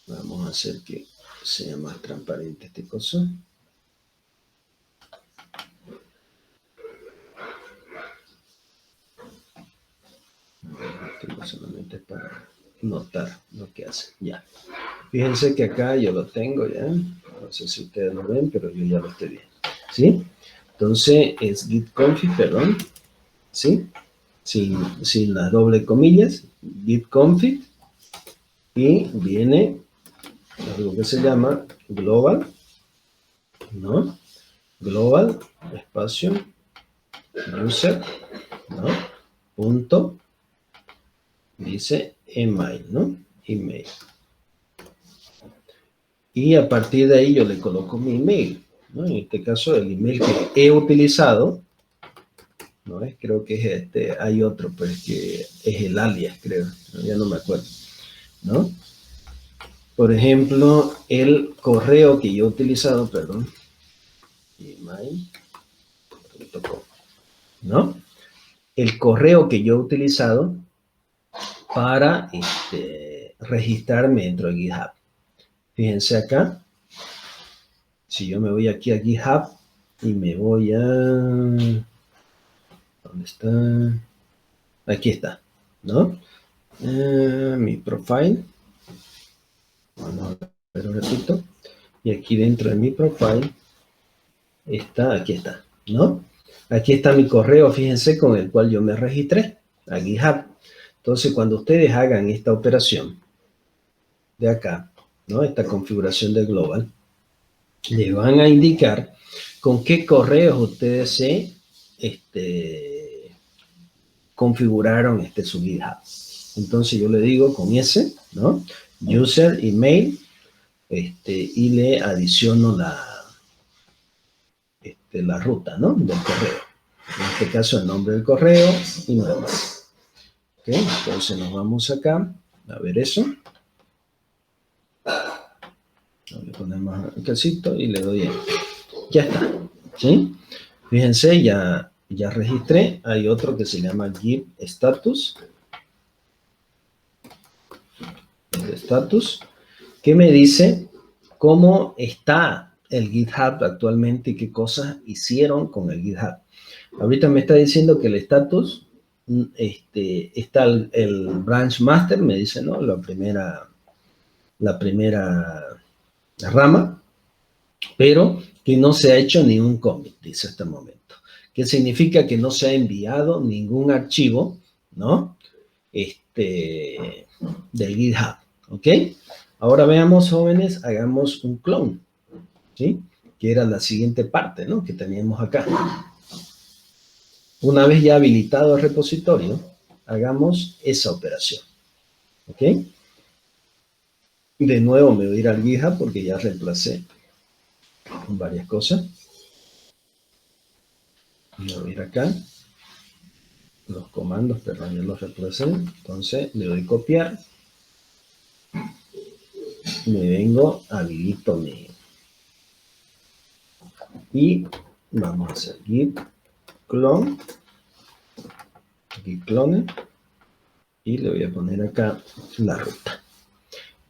Vamos a hacer que sea más transparente este coso. Solamente para notar lo que hace. Ya. Fíjense que acá yo lo tengo ya. No sé si ustedes lo ven, pero yo ya lo estoy viendo. ¿Sí? Entonces es git config, perdón. ¿Sí? Sin las doble comillas. Git config. Y viene algo que se llama global. ¿No? Global, espacio, user, ¿no? Punto. Dice email, ¿no? Email. Y a partir de ahí yo le coloco mi email, ¿no? En este caso el email que he utilizado, ¿no es? Creo que es hay otro, pues que es el alias, creo, ¿no? Ya no me acuerdo, ¿no? Por ejemplo, el correo que yo he utilizado, perdón, email.com, ¿no? El correo que yo he utilizado para registrarme dentro de GitHub. Fíjense acá, si yo me voy aquí a GitHub y me voy a... ¿Dónde está? Aquí está, ¿no? Mi profile. Vamos a ver un ratito. Y aquí dentro de mi profile está, aquí está, ¿no? Aquí está mi correo, fíjense, con el cual yo me registré a GitHub. Entonces, cuando ustedes hagan esta operación de acá, ¿no? Esta configuración de global, les van a indicar con qué correos ustedes se configuraron su GitHub. Entonces yo le digo con ese, ¿no? User, email, y le adiciono la ruta, ¿no? Del correo. En este caso el nombre del correo y nada más. ¿Ok? Entonces nos vamos acá a ver eso. Le ponemos el casito y le doy ahí. Ya está, ¿sí? Fíjense, ya registré. Hay otro que se llama Git Status. Status, que me dice cómo está el GitHub actualmente y qué cosas hicieron con el GitHub. Ahorita me está diciendo que el status, está el branch master, me dice, ¿no? La primera rama, pero que no se ha hecho ni un commit, dice hasta el momento. ¿Qué significa? Que no se ha enviado ningún archivo, ¿no? del GitHub, ¿ok? Ahora veamos, jóvenes, hagamos un clon, ¿sí? Que era la siguiente parte, ¿no? Que teníamos acá. Una vez ya habilitado el repositorio, hagamos esa operación, ¿ok? De nuevo me voy a ir al GitHub porque ya reemplacé varias cosas. Me voy a ir acá. Los comandos, perdón, yo los reemplacé. Entonces le doy copiar. Me vengo, habilito mi. Y vamos a hacer git clone. Git clone. Y le voy a poner acá la ruta.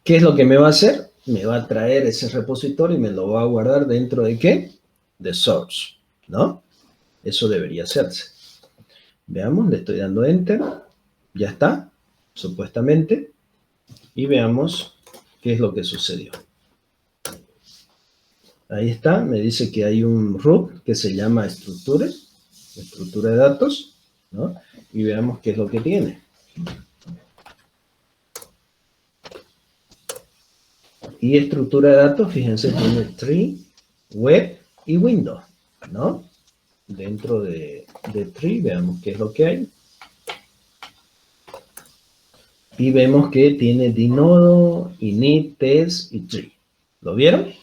¿Qué es lo que me va a hacer? Me va a traer ese repositorio y me lo va a guardar dentro de ¿qué? De source, ¿no? Eso debería hacerse. Veamos, le estoy dando enter. Ya está, supuestamente. Y veamos qué es lo que sucedió. Ahí está, me dice que hay un root que se llama estructura de datos, ¿no? Y veamos qué es lo que tiene. Y estructura de datos, fíjense, tiene tree, web y window, ¿no? Dentro de tree, veamos qué es lo que hay. Y vemos que tiene dnodo, init, test y tree. ¿Lo vieron?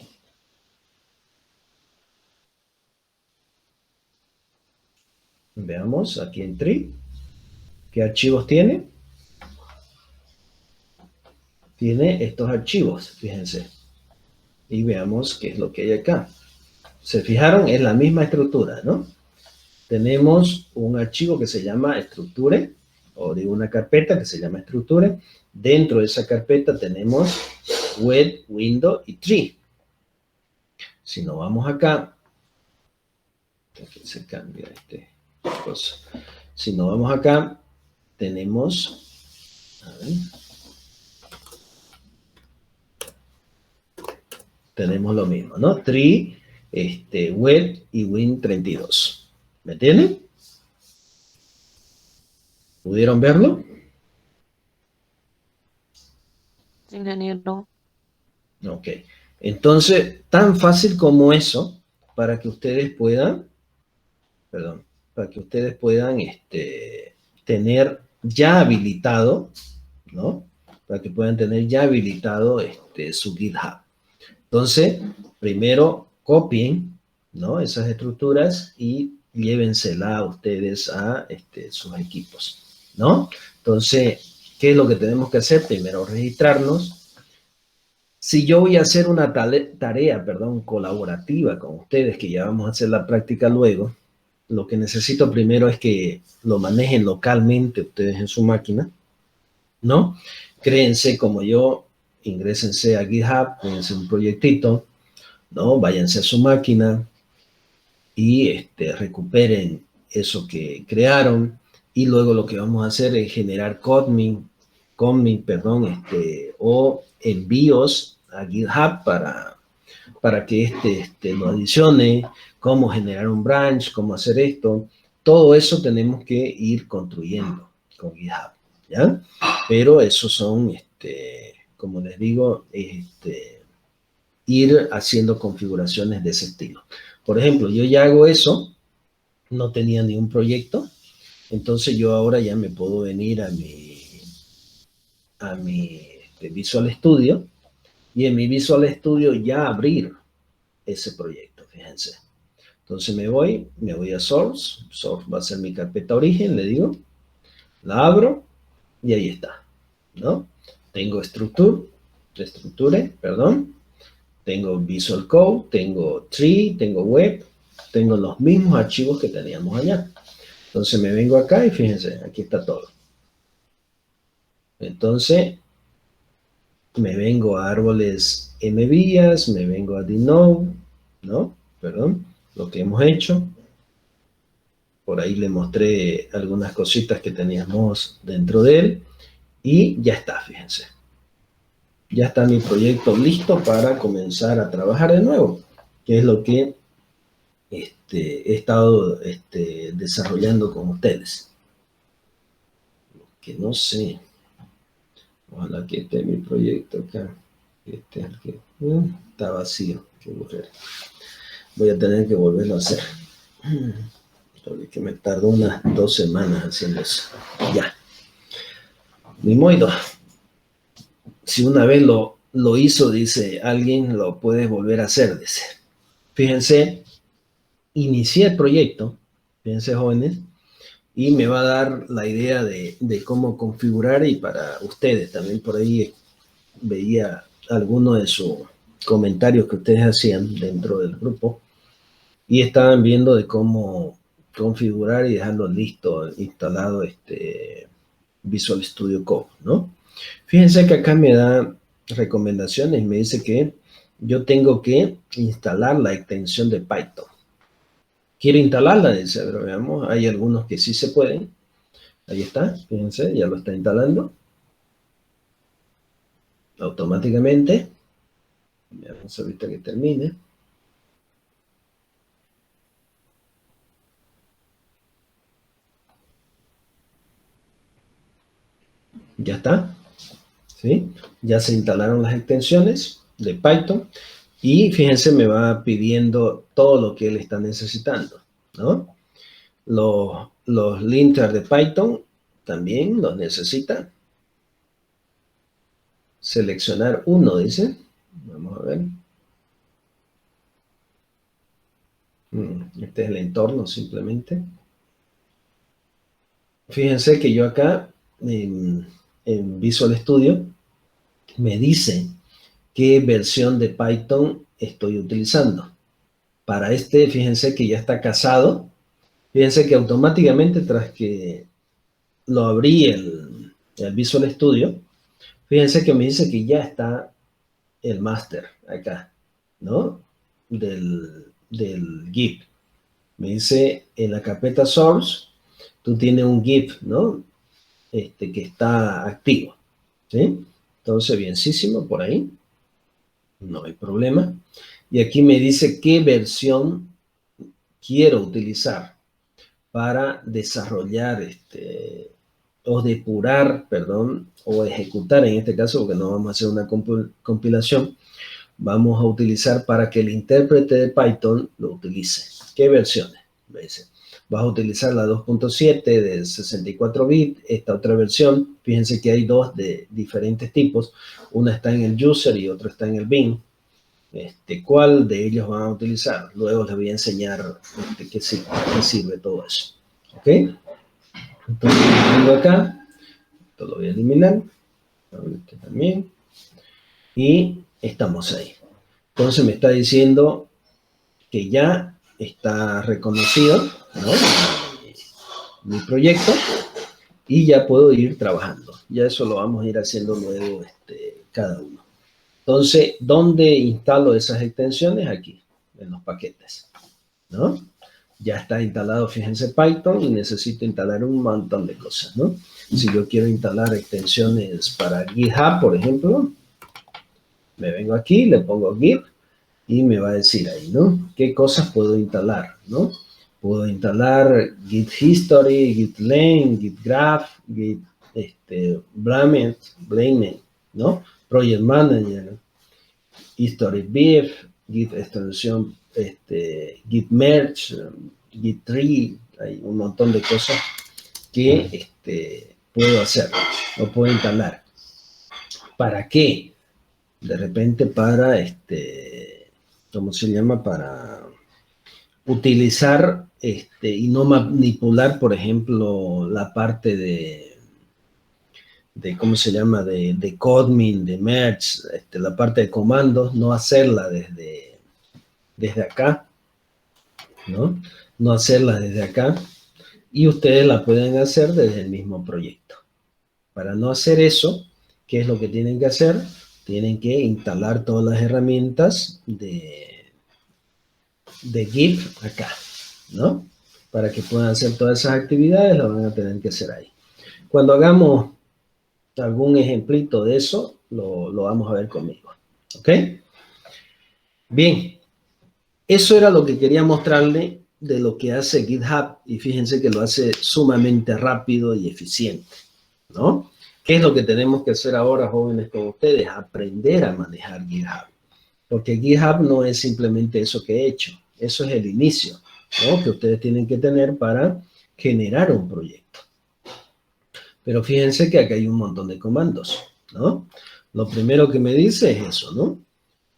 Veamos aquí en tree. ¿Qué archivos tiene? Tiene estos archivos, fíjense. Y veamos qué es lo que hay acá. ¿Se fijaron? Es la misma estructura, ¿no? Tenemos un archivo que se llama estructure, o de una carpeta que se llama estructure. Dentro de esa carpeta tenemos web, window y tree. Si nos vamos acá, aquí se cambia cosa. Si nos vamos acá, tenemos, a ver, tenemos lo mismo, ¿no? Tree, web y win32. ¿Me entienden? ¿Pudieron verlo? Sí, ingeniero. Ok. Entonces, tan fácil como eso, para que ustedes puedan, tener ya habilitado, ¿no? Para que puedan tener ya habilitado su GitHub. Entonces, primero copien, ¿no? Esas estructuras y llévensela a ustedes a sus equipos, ¿no? Entonces, ¿qué es lo que tenemos que hacer? Primero registrarnos. Si yo voy a hacer una tarea, colaborativa con ustedes, que ya vamos a hacer la práctica luego, lo que necesito primero es que lo manejen localmente ustedes en su máquina, ¿no? Créense como yo, ingrésense a GitHub, créense un proyectito, ¿no? Váyanse a su máquina y recuperen eso que crearon, y luego lo que vamos a hacer es generar commit, o envíos a GitHub para que lo adicione, cómo generar un branch, cómo hacer esto. Todo eso tenemos que ir construyendo con GitHub, ¿ya? Pero esos son, como les digo, ir haciendo configuraciones de ese estilo. Por ejemplo, yo ya hago eso, no tenía ni un proyecto, entonces yo ahora ya me puedo venir a mi Visual Studio, y en mi Visual Studio ya abrir ese proyecto, fíjense. Entonces me voy a Source va a ser mi carpeta origen, le digo, la abro y ahí está, ¿no? Tengo estructure, tengo Visual Code, tengo Tree, tengo Web, tengo los mismos archivos que teníamos allá. Entonces me vengo acá y fíjense, aquí está todo. Entonces me vengo a árboles MVías, me vengo a dnode, ¿no? Lo que hemos hecho. Por ahí le mostré algunas cositas que teníamos dentro de él. Y ya está, fíjense. Ya está mi proyecto listo para comenzar a trabajar de nuevo, que es lo que he estado desarrollando con ustedes. Que no sé. Ojalá que esté mi proyecto acá. Este es el que está vacío. Qué aburrido. Voy a tener que volverlo a hacer. Que me tardó unas 2 semanas haciendo eso. Ya. Ni modo. Si una vez lo hizo, dice alguien, lo puedes volver a hacer, dice. Fíjense, inicié el proyecto, fíjense jóvenes, y me va a dar la idea de cómo configurar, y para ustedes también por ahí veía algunos de sus comentarios que ustedes hacían dentro del grupo, y estaban viendo de cómo configurar y dejarlo listo, instalado Visual Studio Code, ¿no? Fíjense que acá me da recomendaciones, me dice que yo tengo que instalar la extensión de Python. Quiero instalarla, dice, pero veamos, hay algunos que sí se pueden. Ahí está, fíjense, ya lo está instalando automáticamente. Veamos ahorita que termine. Ya está, ¿sí? Ya se instalaron las extensiones de Python y fíjense, me va pidiendo todo lo que él está necesitando, ¿no? Los linters de Python también los necesita. Seleccionar uno, dice. Vamos a ver. Este es el entorno simplemente. Fíjense que yo acá en Visual Studio me dice qué versión de Python estoy utilizando. Para fíjense que ya está casado. Fíjense que automáticamente tras que lo abrí el Visual Studio, fíjense que me dice que ya está el máster acá, ¿no? Del GIF. Me dice en la carpeta source, tú tienes un GIF, ¿no? Que está activo, ¿sí? Entonces, bienísimo por ahí. No hay problema. Y aquí me dice qué versión quiero utilizar para desarrollar o depurar, perdón, o ejecutar en este caso, porque no vamos a hacer una compilación, vamos a utilizar para que el intérprete de Python lo utilice. ¿Qué versiones? Me dice, vas a utilizar la 2.7 de 64 bits, esta otra versión, fíjense que hay dos de diferentes tipos, una está en el user y otra está en el bin. ¿Cuál de ellos van a utilizar? Luego les voy a enseñar qué sirve todo eso. ¿Ok? Entonces, vengo acá, esto lo voy a eliminar, este también, y estamos ahí. Entonces me está diciendo que ya está reconocido, ¿no? Mi proyecto, y ya puedo ir trabajando. Ya eso lo vamos a ir haciendo luego cada uno. Entonces, ¿dónde instalo esas extensiones? Aquí, en los paquetes, ¿no? Ya está instalado, fíjense, Python, y necesito instalar un montón de cosas, ¿no? Si yo quiero instalar extensiones para GitHub, por ejemplo, me vengo aquí, le pongo Git, y me va a decir ahí, ¿no? ¿Qué cosas puedo instalar, no? Puedo instalar Git History, Git Lane, Git Graph, Git Blamement, ¿no? Project Manager, History Beef, Git extensión, Git Merge, Git Tree, hay un montón de cosas que puedo hacer o puedo instalar. ¿Para qué? De repente para, ¿cómo se llama? Para utilizar y no manipular, por ejemplo, la parte de ¿cómo se llama? De Codmin, de Merge, la parte de comandos, no hacerla desde acá, ¿no? No hacerla desde acá, y ustedes la pueden hacer desde el mismo proyecto. Para no hacer eso, ¿qué es lo que tienen que hacer? Tienen que instalar todas las herramientas de Git acá, ¿no? Para que puedan hacer todas esas actividades, las van a tener que hacer ahí. Cuando hagamos algún ejemplito de eso, lo vamos a ver conmigo, ¿ok? Bien, eso era lo que quería mostrarle de lo que hace GitHub, y fíjense que lo hace sumamente rápido y eficiente, ¿no? ¿Qué es lo que tenemos que hacer ahora, jóvenes como ustedes? Aprender a manejar GitHub. Porque GitHub no es simplemente eso que he hecho. Eso es el inicio, ¿no?, que ustedes tienen que tener para generar un proyecto. Pero fíjense que acá hay un montón de comandos, ¿no? Lo primero que me dice es eso, ¿no?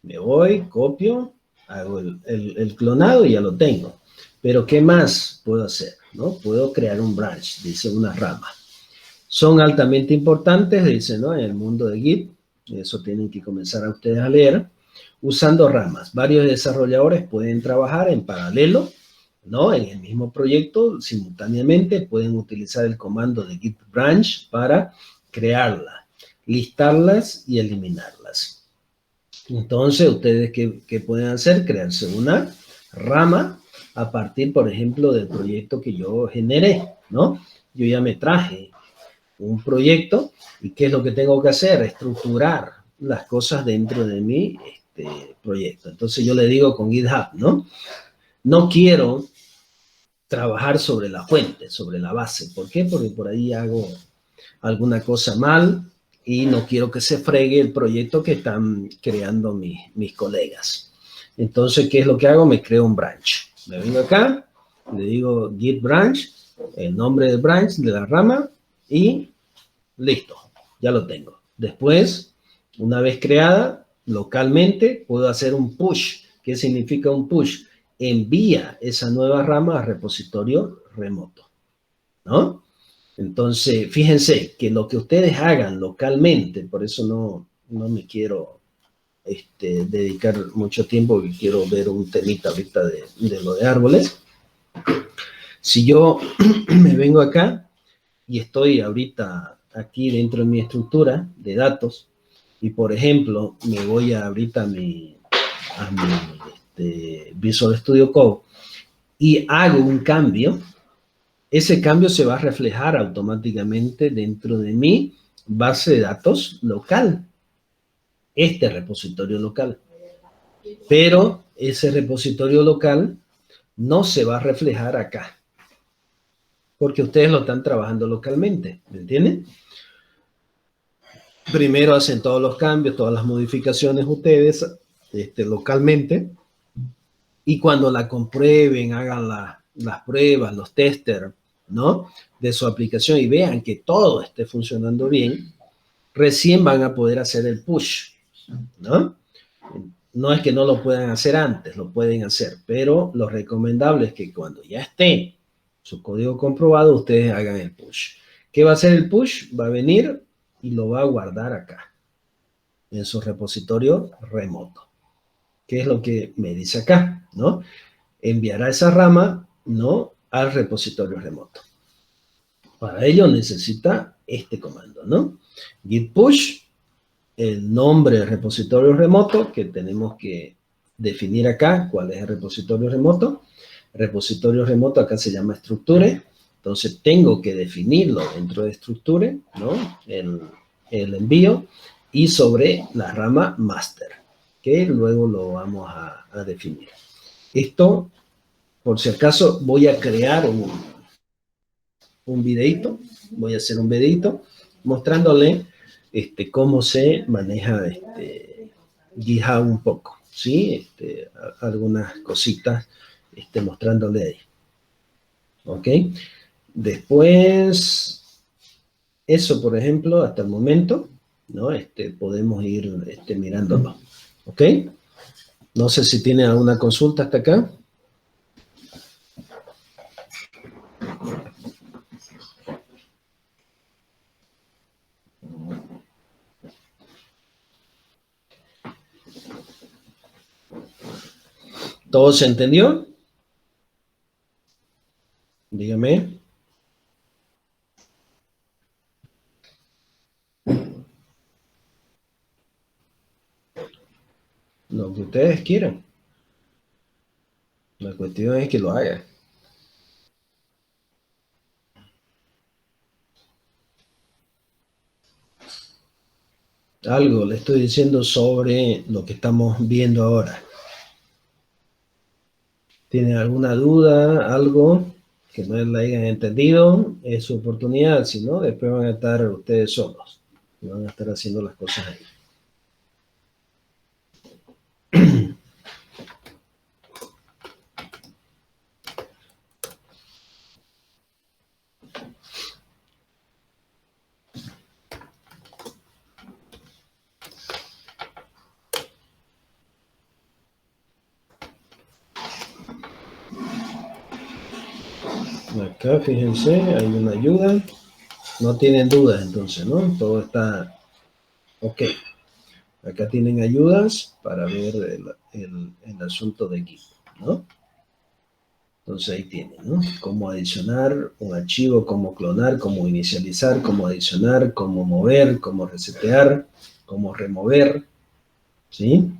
Me voy, copio, hago el clonado y ya lo tengo. Pero ¿qué más puedo hacer? ¿No? Puedo crear un branch, dice una rama. Son altamente importantes, dice, ¿no?, en el mundo de Git. Eso tienen que comenzar a ustedes a leer. Usando ramas. Varios desarrolladores pueden trabajar en paralelo, ¿no?, en el mismo proyecto, simultáneamente. Pueden utilizar el comando de git branch para crearla, listarlas y eliminarlas. Entonces, ¿ustedes qué pueden hacer? Crearse una rama a partir, por ejemplo, del proyecto que yo generé, ¿no? Yo ya me traje un proyecto y ¿qué es lo que tengo que hacer? Estructurar las cosas dentro de mi proyecto. Entonces, yo le digo con GitHub, ¿no? No quiero trabajar sobre la fuente, sobre la base. ¿Por qué? Porque por ahí hago alguna cosa mal y no quiero que se fregue el proyecto que están creando mis colegas. Entonces, ¿qué es lo que hago? Me creo un branch. Me vengo acá, le digo git branch, el nombre del branch, de la rama, y listo, ya lo tengo. Después, una vez creada, localmente, puedo hacer un push. ¿Qué significa un push? Envía esa nueva rama a repositorio remoto, ¿no? Entonces, fíjense que lo que ustedes hagan localmente, por eso no me quiero dedicar mucho tiempo, porque quiero ver un temita ahorita de lo de árboles. Si yo me vengo acá y estoy ahorita aquí dentro de mi estructura de datos, y por ejemplo, me voy ahorita a mi Visual Studio Code y hago un cambio, ese cambio se va a reflejar automáticamente dentro de mi base de datos local, este repositorio local. Pero ese repositorio local no se va a reflejar acá, porque ustedes lo están trabajando localmente, ¿me entienden? Primero hacen todos los cambios, todas las modificaciones ustedes localmente, y cuando la comprueben, hagan las pruebas, los testers, ¿no?, de su aplicación y vean que todo esté funcionando bien, recién van a poder hacer el push, ¿no? No es que no lo puedan hacer antes, lo pueden hacer, pero lo recomendable es que cuando ya esté su código comprobado, ustedes hagan el push. ¿Qué va a hacer el push? Va a venir y lo va a guardar acá, en su repositorio remoto. ¿Qué es lo que me dice acá, no? Enviará esa rama, ¿no?, al repositorio remoto. Para ello necesita este comando, ¿no? Git push, el nombre del repositorio remoto, que tenemos que definir acá cuál es el repositorio remoto. El repositorio remoto acá se llama structure, entonces tengo que definirlo dentro de structure, ¿no?, el envío, y sobre la rama master, que luego lo vamos a definir. Esto, por si acaso, voy a crear un videito, voy a hacer un videito mostrándole cómo se maneja GitHub un poco, ¿sí? Algunas cositas mostrándole ahí. ¿Ok? Después, eso, por ejemplo, hasta el momento, ¿no? Podemos ir mirándolo. ¿Ok? No sé si tiene alguna consulta hasta acá. ¿Todo se entendió? Dígame. Lo que ustedes quieran. La cuestión es que lo hagan. Algo le estoy diciendo sobre lo que estamos viendo ahora. ¿Tienen alguna duda? ¿Algo? que no la hayan entendido, es su oportunidad, si no, después van a estar ustedes solos, y van a estar haciendo las cosas ahí. Acá, fíjense, hay una ayuda. No tienen dudas, entonces, ¿no? Todo está ok. Acá tienen ayudas para ver el asunto de Git, ¿no? Entonces ahí tienen, ¿no? Cómo adicionar un archivo, cómo clonar, cómo inicializar, cómo adicionar, cómo mover, cómo resetear, cómo remover, ¿sí?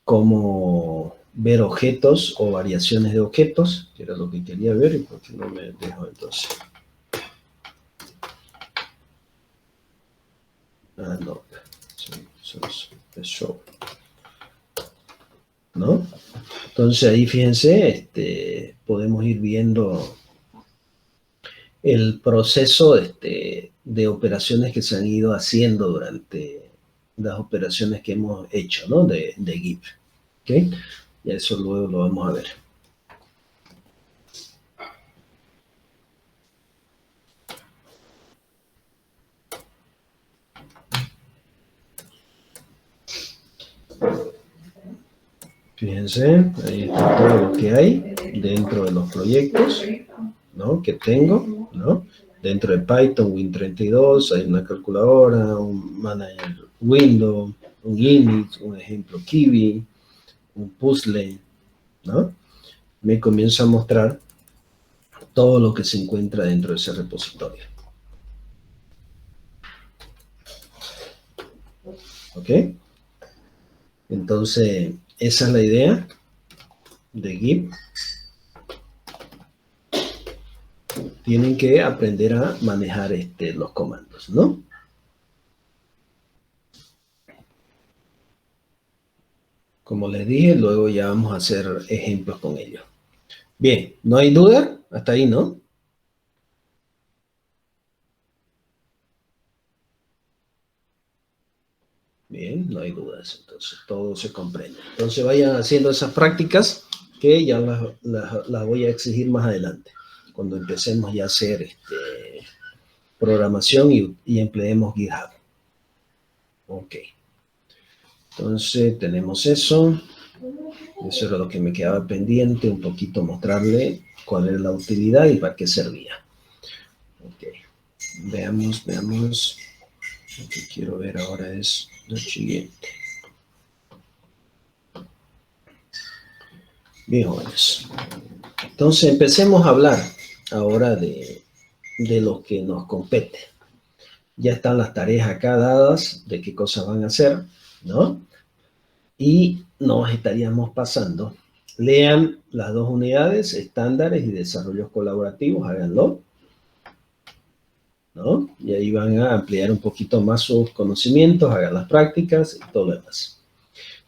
Cómo ver objetos o variaciones de objetos, que era lo que quería ver y por qué no me dejo entonces. Ah, no. Sí, eso es show. ¿No? Entonces ahí fíjense, podemos ir viendo el proceso de operaciones que se han ido haciendo durante las operaciones que hemos hecho, ¿no? De Git. ¿Ok? Y eso luego lo vamos a ver. Fíjense, ahí está todo lo que hay dentro de los proyectos, ¿no? Que tengo, ¿no? Dentro de Python, Win32, hay una calculadora, un manager window, un init, un ejemplo Kiwi, un puzzle, ¿no? Me comienza a mostrar todo lo que se encuentra dentro de ese repositorio. ¿Ok? Entonces, esa es la idea de Git. Tienen que aprender a manejar los comandos, ¿no? Como les dije, luego ya vamos a hacer ejemplos con ellos. Bien, ¿no hay duda? Hasta ahí, ¿no? Bien, no hay dudas, entonces todo se comprende. Entonces vayan haciendo esas prácticas que ya las voy a exigir más adelante, cuando empecemos ya a hacer programación y empleemos GitHub. Ok. Entonces tenemos eso. Eso era lo que me quedaba pendiente, un poquito mostrarle cuál era la utilidad y para qué servía. Ok. Veamos. Lo que quiero ver ahora es lo siguiente. Bien, jóvenes. Entonces empecemos a hablar ahora de lo que nos compete. Ya están las tareas acá dadas de qué cosas van a hacer, ¿no? Y nos estaríamos pasando. Lean las dos unidades, estándares y desarrollos colaborativos, háganlo, ¿no? Y ahí van a ampliar un poquito más sus conocimientos, hagan las prácticas y todo lo demás.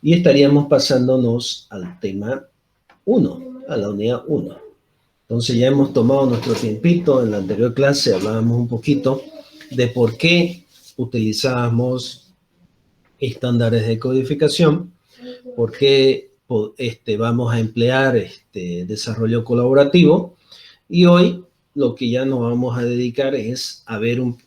Y estaríamos pasándonos al tema 1, a la unidad 1. Entonces ya hemos tomado nuestro tiempito. En la anterior clase hablábamos un poquito de por qué utilizábamos estándares de codificación, por qué vamos a emplear desarrollo colaborativo. Y hoy lo que ya nos vamos a dedicar es a ver un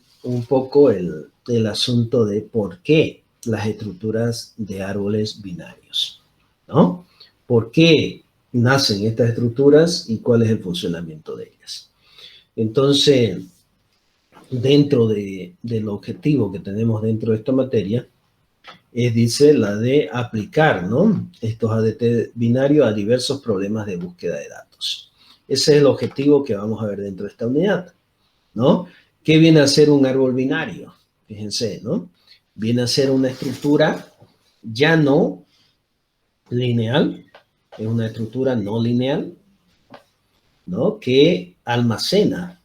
poco el asunto de por qué las estructuras de árboles binarios, ¿no? ¿Por qué nacen estas estructuras y cuál es el funcionamiento de ellas? Entonces, dentro del objetivo que tenemos dentro de esta materia, dice la de aplicar, ¿no? Estos ADT binarios a diversos problemas de búsqueda de datos. Ese es el objetivo que vamos a ver dentro de esta unidad, ¿no? ¿Qué viene a ser un árbol binario? Fíjense, ¿no? Viene a ser una estructura ya no lineal, es una estructura no lineal, ¿no? Que almacena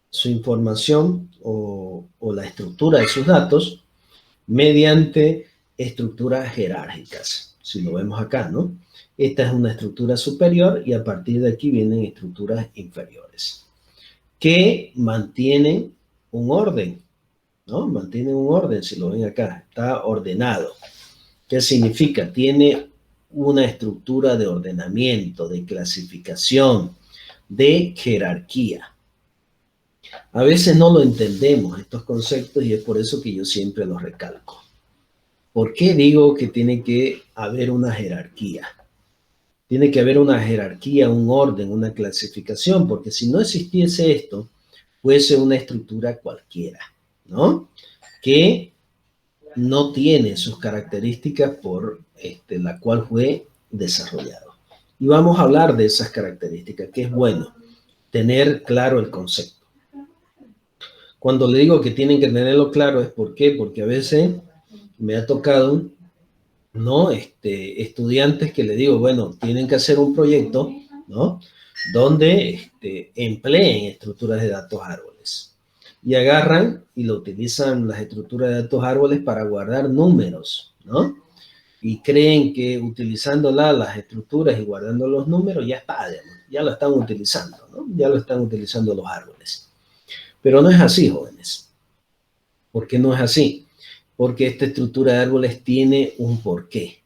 su información o la estructura de sus datos mediante estructuras jerárquicas, si lo vemos acá, ¿no? Esta es una estructura superior y a partir de aquí vienen estructuras inferiores que mantienen un orden, ¿no? Mantienen un orden, si lo ven acá, está ordenado. ¿Qué significa? Tiene una estructura de ordenamiento, de clasificación, de jerarquía. A veces no lo entendemos, estos conceptos, y es por eso que yo siempre los recalco. ¿Por qué digo que tiene que haber una jerarquía? Tiene que haber una jerarquía, un orden, una clasificación, porque si no existiese esto, fuese una estructura cualquiera, ¿no? Que no tiene sus características por la cual fue desarrollado. Y vamos a hablar de esas características, que es bueno tener claro el concepto. Cuando le digo que tienen que tenerlo claro, ¿es por qué? Porque a veces me ha tocado, ¿no? Estudiantes que le digo, bueno, tienen que hacer un proyecto, ¿no? Donde empleen estructuras de datos árboles. Y agarran y lo utilizan las estructuras de datos árboles para guardar números, ¿no? Y creen que utilizando las estructuras y guardando los números ya está, ya lo están utilizando, ¿no? Ya lo están utilizando los árboles. Pero no es así, jóvenes. ¿Por qué no es así? Porque esta estructura de árboles tiene un porqué.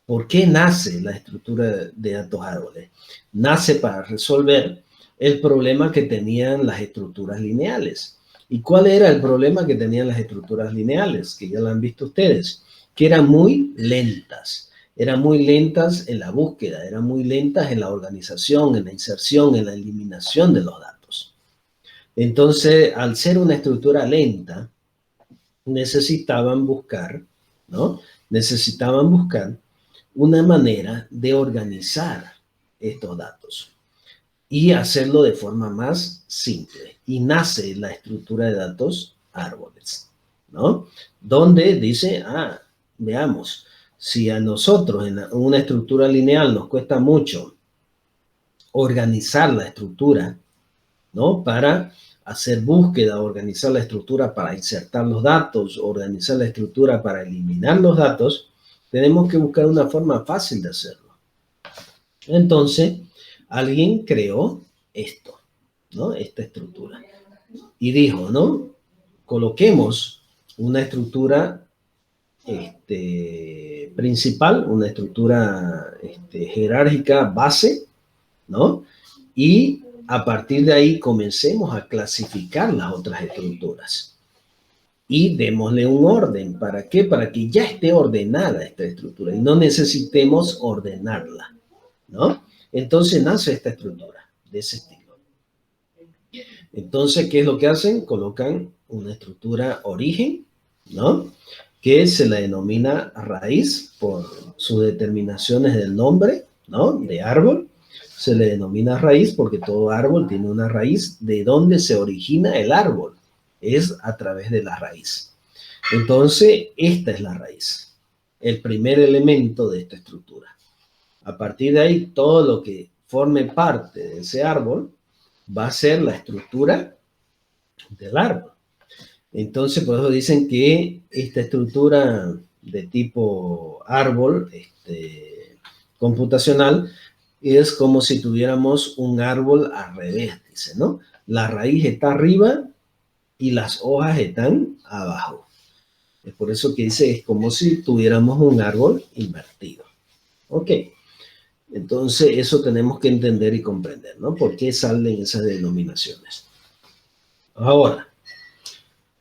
¿Por qué nace la estructura de datos árboles? Nace para resolver el problema que tenían las estructuras lineales. ¿Y cuál era el problema que tenían las estructuras lineales? Que ya lo han visto ustedes, que eran muy lentas. Eran muy lentas en la búsqueda, eran muy lentas en la organización, en la inserción, en la eliminación de los datos. Entonces, al ser una estructura lenta, necesitaban buscar, ¿no? Necesitaban buscar una manera de organizar estos datos y hacerlo de forma más simple. Y nace la estructura de datos árboles, ¿no? Donde dice, veamos, si a nosotros en una estructura lineal nos cuesta mucho organizar la estructura, ¿no? Para hacer búsqueda, organizar la estructura para insertar los datos, organizar la estructura para eliminar los datos, tenemos que buscar una forma fácil de hacerlo. Entonces, alguien creó esto, ¿no? Esta estructura. Y dijo, ¿no? Coloquemos una estructura principal, una estructura jerárquica base, ¿no? Y a partir de ahí comencemos a clasificar las otras estructuras. Y démosle un orden. ¿Para qué? Para que ya esté ordenada esta estructura y no necesitemos ordenarla, ¿no? Entonces nace esta estructura de ese estilo. Entonces, ¿qué es lo que hacen? Colocan una estructura origen, ¿no? Que se la denomina raíz por sus determinaciones del nombre, ¿no? De árbol. Se le denomina raíz porque todo árbol tiene una raíz. ¿De dónde se origina el árbol? Es a través de la raíz. Entonces, esta es la raíz, el primer elemento de esta estructura. A partir de ahí, todo lo que forme parte de ese árbol va a ser la estructura del árbol. Entonces, por eso dicen que esta estructura de tipo árbol computacional es como si tuviéramos un árbol al revés, dice, ¿no? La raíz está arriba y las hojas están abajo. Es por eso que dice, es como si tuviéramos un árbol invertido. Ok. Entonces, eso tenemos que entender y comprender, ¿no? ¿Por qué salen esas denominaciones? Ahora,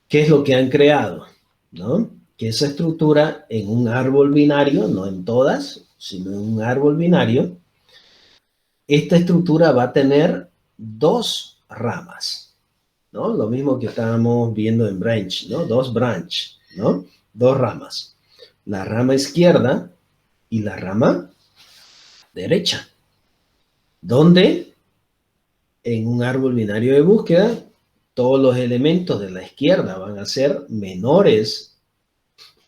¿qué es lo que han creado? ¿No? Que esa estructura en un árbol binario, no en todas, sino en un árbol binario, esta estructura va a tener dos ramas, ¿no? Lo mismo que estábamos viendo en branch, ¿no? Dos branch, ¿no? Dos ramas. La rama izquierda y la rama derecha. Donde en un árbol binario de búsqueda, todos los elementos de la izquierda van a ser menores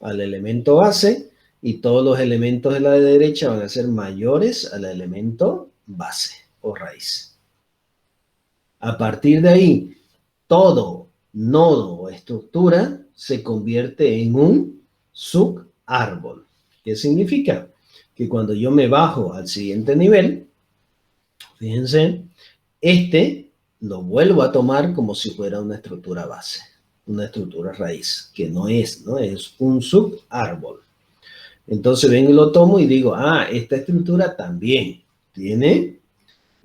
al elemento base y todos los elementos de la derecha van a ser mayores al elemento base o raíz. A partir de ahí, todo nodo o estructura se convierte en un subárbol. ¿Qué significa? que cuando yo me bajo al siguiente nivel, fíjense, lo vuelvo a tomar como si fuera una estructura base, una estructura raíz, que no es, ¿no? Es un subárbol. Entonces vengo y lo tomo y digo, esta estructura también tiene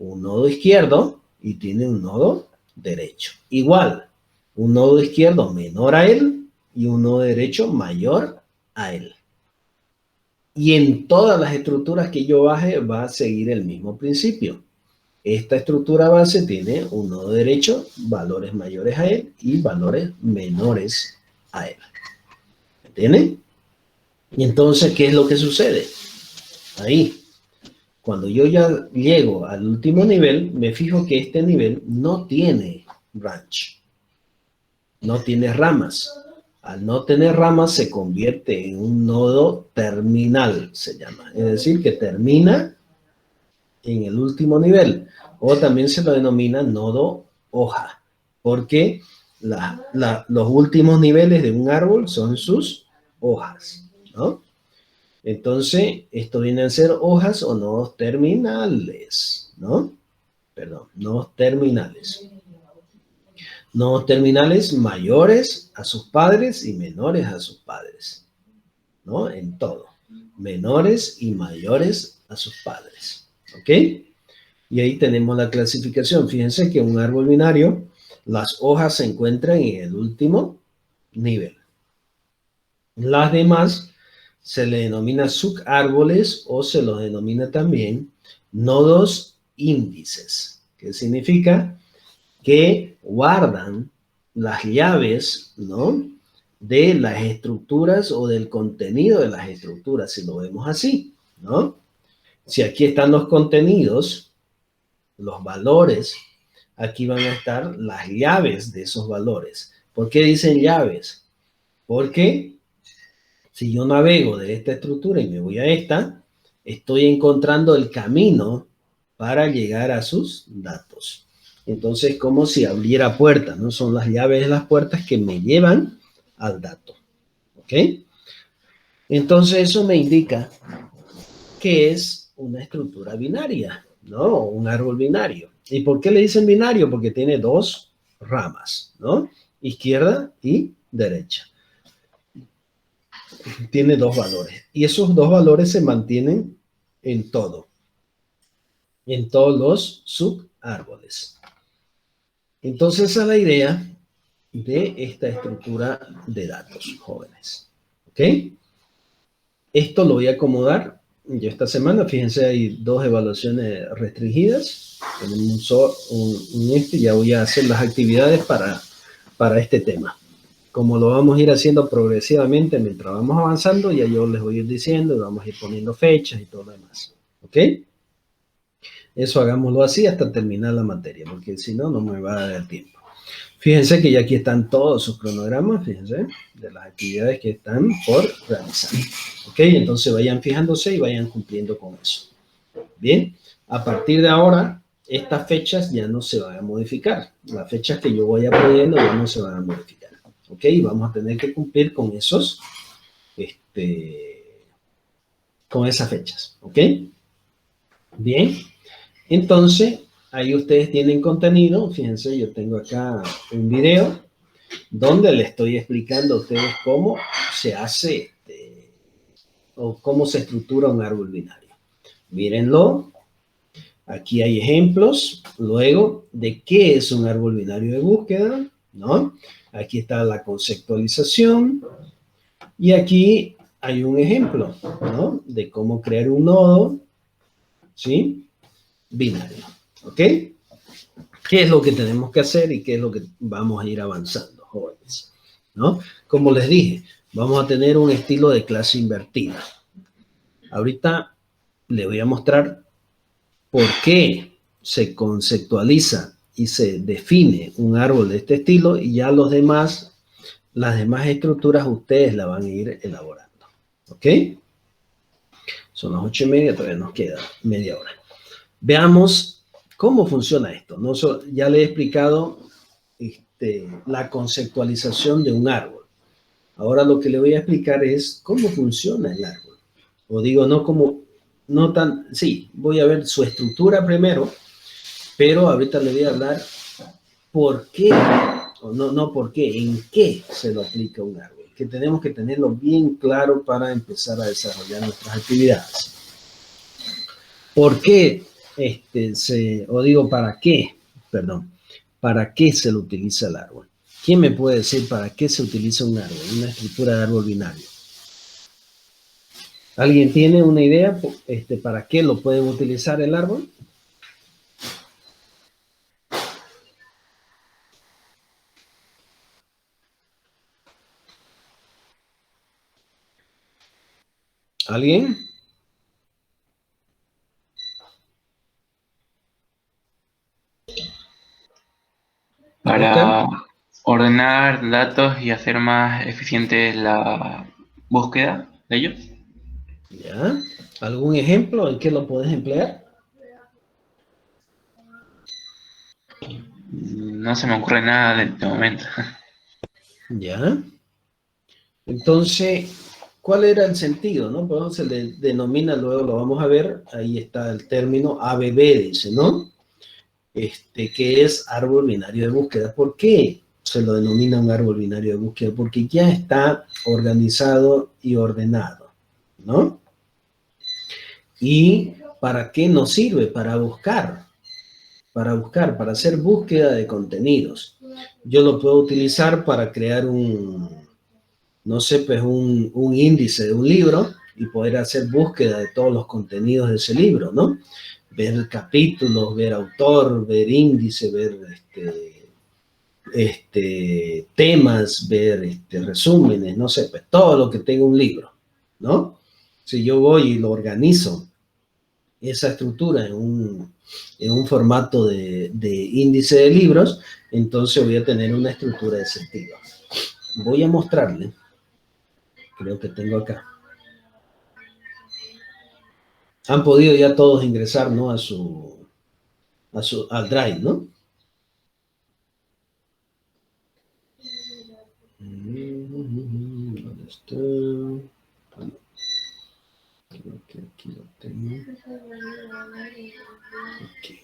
un nodo izquierdo y tiene un nodo derecho. Igual, un nodo izquierdo menor a él y un nodo derecho mayor a él. Y en todas las estructuras que yo baje va a seguir el mismo principio. Esta estructura base tiene un nodo derecho, valores mayores a él y valores menores a él. ¿Entienden? Y entonces, ¿qué es lo que sucede? Ahí, cuando yo ya llego al último nivel, me fijo que este nivel no tiene branch, no tiene ramas. Al no tener ramas se convierte en un nodo terminal, se llama. Es decir, que termina en el último nivel. O también se lo denomina nodo hoja, porque los últimos niveles de un árbol son sus hojas, ¿no? Entonces, esto viene a ser hojas o nodos terminales, ¿no? Perdón, nodos terminales. Nodos terminales mayores a sus padres y menores a sus padres, ¿no? En todo. Menores y mayores a sus padres, ¿ok? Y ahí tenemos la clasificación. Fíjense que un árbol binario, las hojas se encuentran en el último nivel. Las demás se le denomina subárboles o se los denomina también nodos índices, que significa que guardan las llaves, ¿no?, de las estructuras o del contenido de las estructuras, si lo vemos así, ¿no? Si aquí están los contenidos, los valores, aquí van a estar las llaves de esos valores. ¿Por qué dicen llaves? Porque si yo navego de esta estructura y me voy a esta, estoy encontrando el camino para llegar a sus datos. Entonces, como si abriera puertas, ¿no? Son las llaves de las puertas que me llevan al dato. ¿Ok? Entonces, eso me indica que es una estructura binaria, ¿no? Un árbol binario. ¿Y por qué le dicen binario? Porque tiene dos ramas, ¿no? Izquierda y derecha. Tiene dos valores. Y esos dos valores se mantienen en todo. En todos los subárboles. Entonces, esa es la idea de esta estructura de datos, jóvenes. ¿Ok? Esto lo voy a acomodar yo esta semana. Fíjense, hay dos evaluaciones restringidas. Tenemos ya voy a hacer las actividades para este tema. Como lo vamos a ir haciendo progresivamente mientras vamos avanzando, ya yo les voy a ir diciendo y vamos a ir poniendo fechas y todo lo demás. ¿Ok? Eso hagámoslo así hasta terminar la materia, porque si no, no me va a dar tiempo. Fíjense que ya aquí están todos sus cronogramas, fíjense, de las actividades que están por realizar. ¿Ok? Entonces vayan fijándose y vayan cumpliendo con eso. Bien, a partir de ahora, estas fechas ya no se van a modificar. Las fechas que yo voy poniendo ya no se van a modificar. ¿Ok? Vamos a tener que cumplir con esos, con esas fechas. ¿Ok? Bien. Entonces, ahí ustedes tienen contenido. Fíjense, yo tengo acá un video donde le estoy explicando a ustedes cómo se hace o cómo se estructura un árbol binario. Mírenlo. Aquí hay ejemplos, luego, de qué es un árbol binario de búsqueda, ¿no? Aquí está la conceptualización y aquí hay un ejemplo, ¿no?, de cómo crear un nodo, ¿sí?, binario, ¿ok? ¿Qué es lo que tenemos que hacer y qué es lo que vamos a ir avanzando, jóvenes? ¿No? Como les dije, vamos a tener un estilo de clase invertida. Ahorita les voy a mostrar por qué se conceptualiza y se define un árbol de este estilo y ya las demás estructuras ustedes la van a ir elaborando. ¿Ok? Son las 8:30, todavía nos queda media hora. Veamos cómo funciona esto. Ya le he explicado la conceptualización de un árbol. Ahora lo que le voy a explicar es cómo funciona el árbol. O digo, no cómo no tan, sí, voy a ver su estructura primero, pero ahorita le voy a hablar por qué, o no por qué, en qué se lo aplica un árbol, que tenemos que tenerlo bien claro para empezar a desarrollar nuestras actividades. ¿Por qué, o digo, para qué, perdón, para qué se lo utiliza el árbol? ¿Quién me puede decir para qué se utiliza un árbol, una estructura de árbol binario? ¿Alguien tiene una idea para qué lo pueden utilizar el árbol? ¿Alguien? Oscar, Para ordenar datos y hacer más eficiente la búsqueda de ellos. ¿ya? ¿Algún ejemplo en qué lo puedes emplear? No se me ocurre nada de momento. ¿Ya? Entonces, ¿cuál era el sentido, no? Pues se le denomina, luego lo vamos a ver, ahí está el término ABB, dice, ¿no? Que es árbol binario de búsqueda. ¿Por qué se lo denomina un árbol binario de búsqueda? Porque ya está organizado y ordenado, ¿no? ¿Y para qué nos sirve? Para hacer búsqueda de contenidos. Yo lo puedo utilizar para crear no sé, pues un índice de un libro y poder hacer búsqueda de todos los contenidos de ese libro, ¿no? Ver capítulos, ver autor, ver índice, ver temas, ver resúmenes, no sé, pues todo lo que tenga un libro, ¿no? Si yo voy y lo organizo, esa estructura en un formato de índice de libros, entonces voy a tener una estructura de sentido. Voy a mostrarle, creo que tengo acá. Han podido ya todos ingresar, ¿no? Al Drive, ¿no? ¿Dónde está? Bueno, creo que aquí lo tengo. Aquí.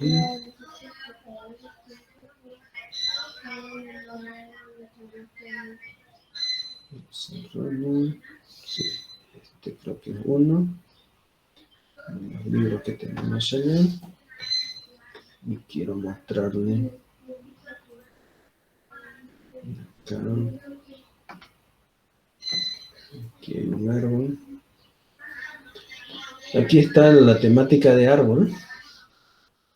Cerrarlo. Sí, creo que es uno. Los libros que tenemos allá. Y quiero mostrarle acá. Aquí hay un árbol. Aquí está la temática de árbol.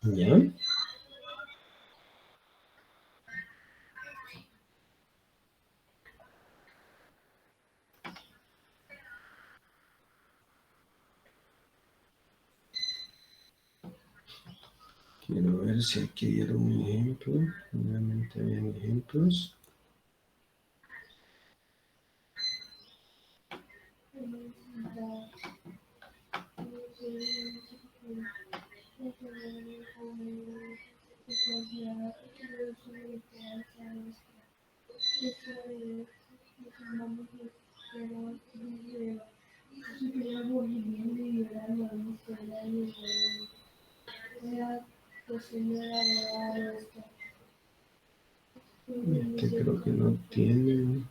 ¿Ya? Quiero ver si aquí hay algún ejemplo. Nuevamente hay ejemplos. Creo que no tiene.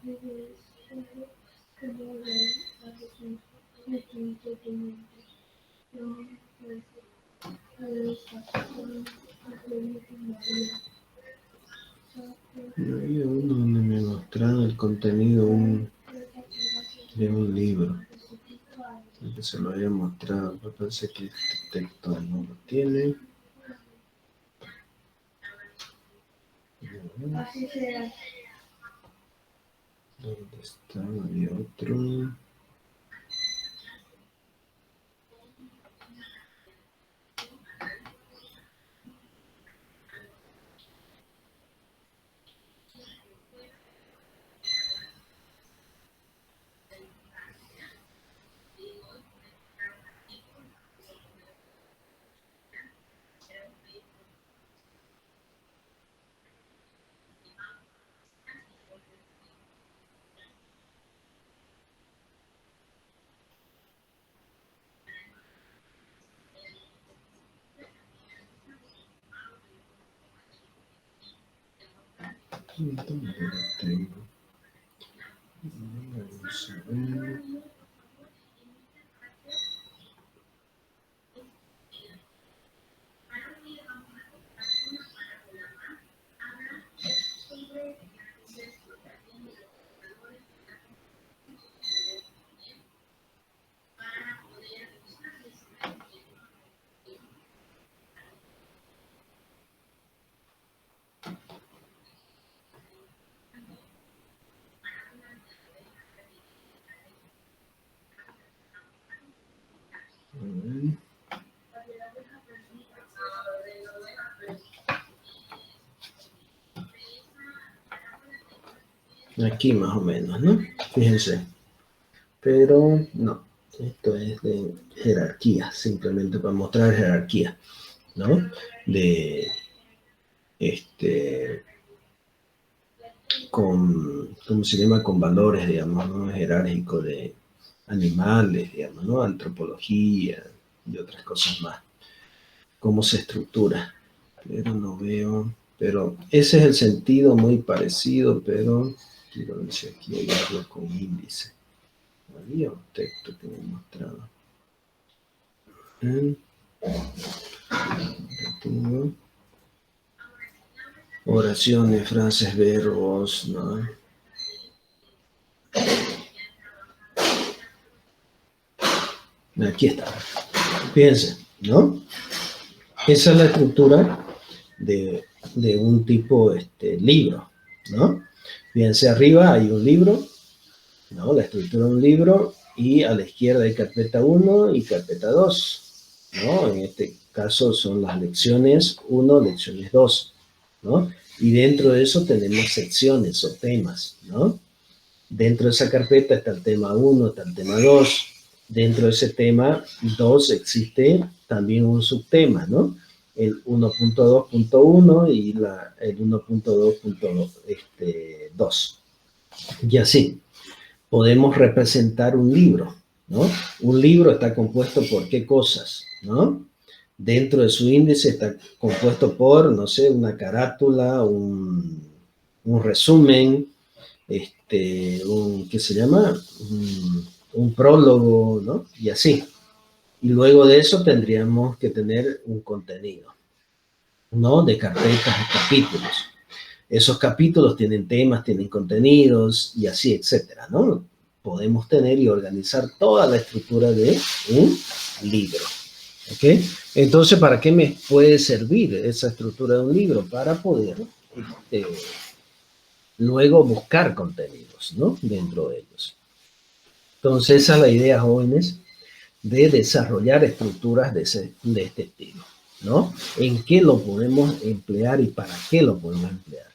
No había uno donde me mostraron el contenido de un libro. Que se lo había mostrado. Me parece que este texto no lo tiene. ¿Dónde está? Había otro. Vamos a ver. Aquí más o menos, ¿no? Fíjense. Pero no, esto es de jerarquía, simplemente para mostrar jerarquía, ¿no? De con, ¿cómo se llama? Con valores, digamos, ¿no? Jerárquicos de animales, digamos, ¿no? Antropología y otras cosas más. Cómo se estructura. Pero no veo. Pero ese es el sentido muy parecido, pero quiero ver si aquí hay algo con índice. Había un texto que me mostraba. Oraciones, frases, verbos, ¿no? Aquí está. Fíjense, ¿no? Esa es la estructura de un tipo libro, ¿no? Fíjense, arriba hay un libro, ¿no? La estructura de un libro, y a la izquierda hay carpeta 1 y carpeta 2, ¿no? En este caso son las lecciones 1, lecciones 2, ¿no? Y dentro de eso tenemos secciones o temas, ¿no? Dentro de esa carpeta está el tema 1, está el tema 2. Dentro de ese tema 2 existe también un subtema, ¿no? El 1.2.1 y el 1.2.2. Y así podemos representar un libro, ¿no? Un libro está compuesto por qué cosas, ¿no? Dentro de su índice está compuesto por, no sé, una carátula, un resumen, ¿qué se llama? Un prólogo, ¿no? Y así. Y luego de eso tendríamos que tener un contenido, ¿no? De carpetas y capítulos. Esos capítulos tienen temas, tienen contenidos y así, etcétera, ¿no? Podemos tener y organizar toda la estructura de un libro, ¿ok? Entonces, ¿para qué me puede servir esa estructura de un libro? Para poder luego buscar contenidos, ¿no? Dentro de ellos. Entonces, esa es la idea, jóvenes, de desarrollar estructuras de este estilo, ¿no? ¿En qué lo podemos emplear y para qué lo podemos emplear?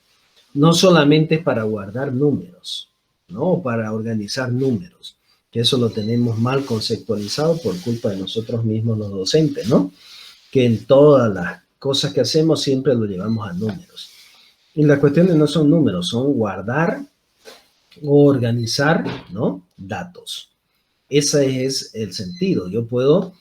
No solamente para guardar números, ¿no? O para organizar números, que eso lo tenemos mal conceptualizado por culpa de nosotros mismos los docentes, ¿no? Que en todas las cosas que hacemos siempre lo llevamos a números. Y las cuestiones no son números, son guardar o organizar, ¿no? Datos. Ese es el sentido. Yo puedo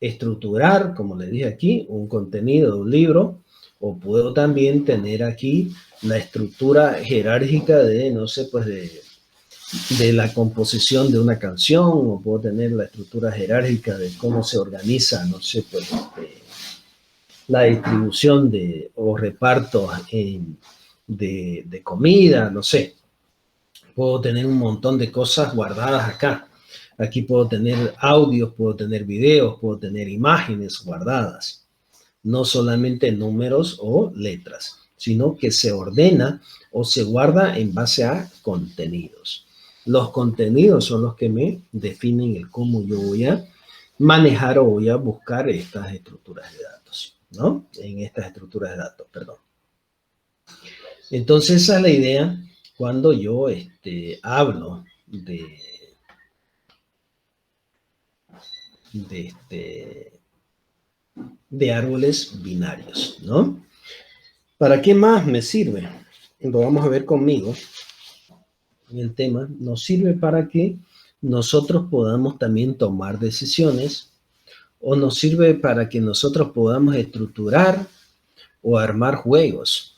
estructurar, como le dije aquí, un contenido de un libro, o puedo también tener aquí la estructura jerárquica de, no sé, pues de la composición de una canción, o puedo tener la estructura jerárquica de cómo se organiza, no sé, pues la distribución o reparto de comida, no sé. Puedo tener un montón de cosas guardadas acá. Aquí puedo tener audios, puedo tener videos, puedo tener imágenes guardadas. No solamente números o letras, sino que se ordena o se guarda en base a contenidos. Los contenidos son los que me definen el cómo yo voy a manejar o voy a buscar estas estructuras de datos, ¿no? En estas estructuras de datos, perdón. Entonces, esa es la idea cuando yo hablo de árboles binarios, ¿no? ¿Para qué más me sirve? Lo vamos a ver conmigo en el tema. Nos sirve para que nosotros podamos también tomar decisiones, o nos sirve para que nosotros podamos estructurar o armar juegos.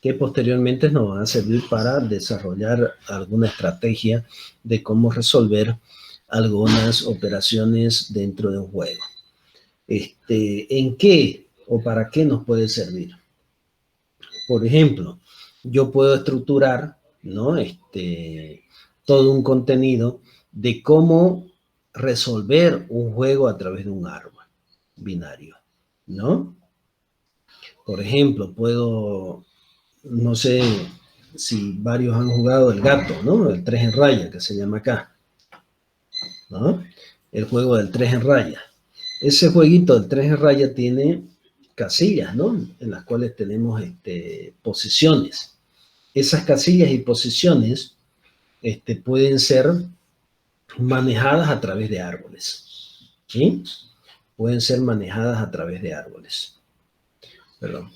que posteriormente nos van a servir para desarrollar alguna estrategia de cómo resolver algunas operaciones dentro de un juego. ¿En qué o para qué nos puede servir? Por ejemplo, yo puedo estructurar, ¿no? Todo un contenido de cómo resolver un juego a través de un árbol binario, ¿no? Por ejemplo, puedo, no sé si varios han jugado el gato, ¿no? El 3 en raya, que se llama acá, ¿no? El juego del 3 en raya. Ese jueguito del 3 en raya tiene casillas, ¿no? En las cuales tenemos posiciones. Esas casillas y posiciones pueden ser manejadas a través de árboles, ¿sí? Pueden ser manejadas a través de árboles. Perdón.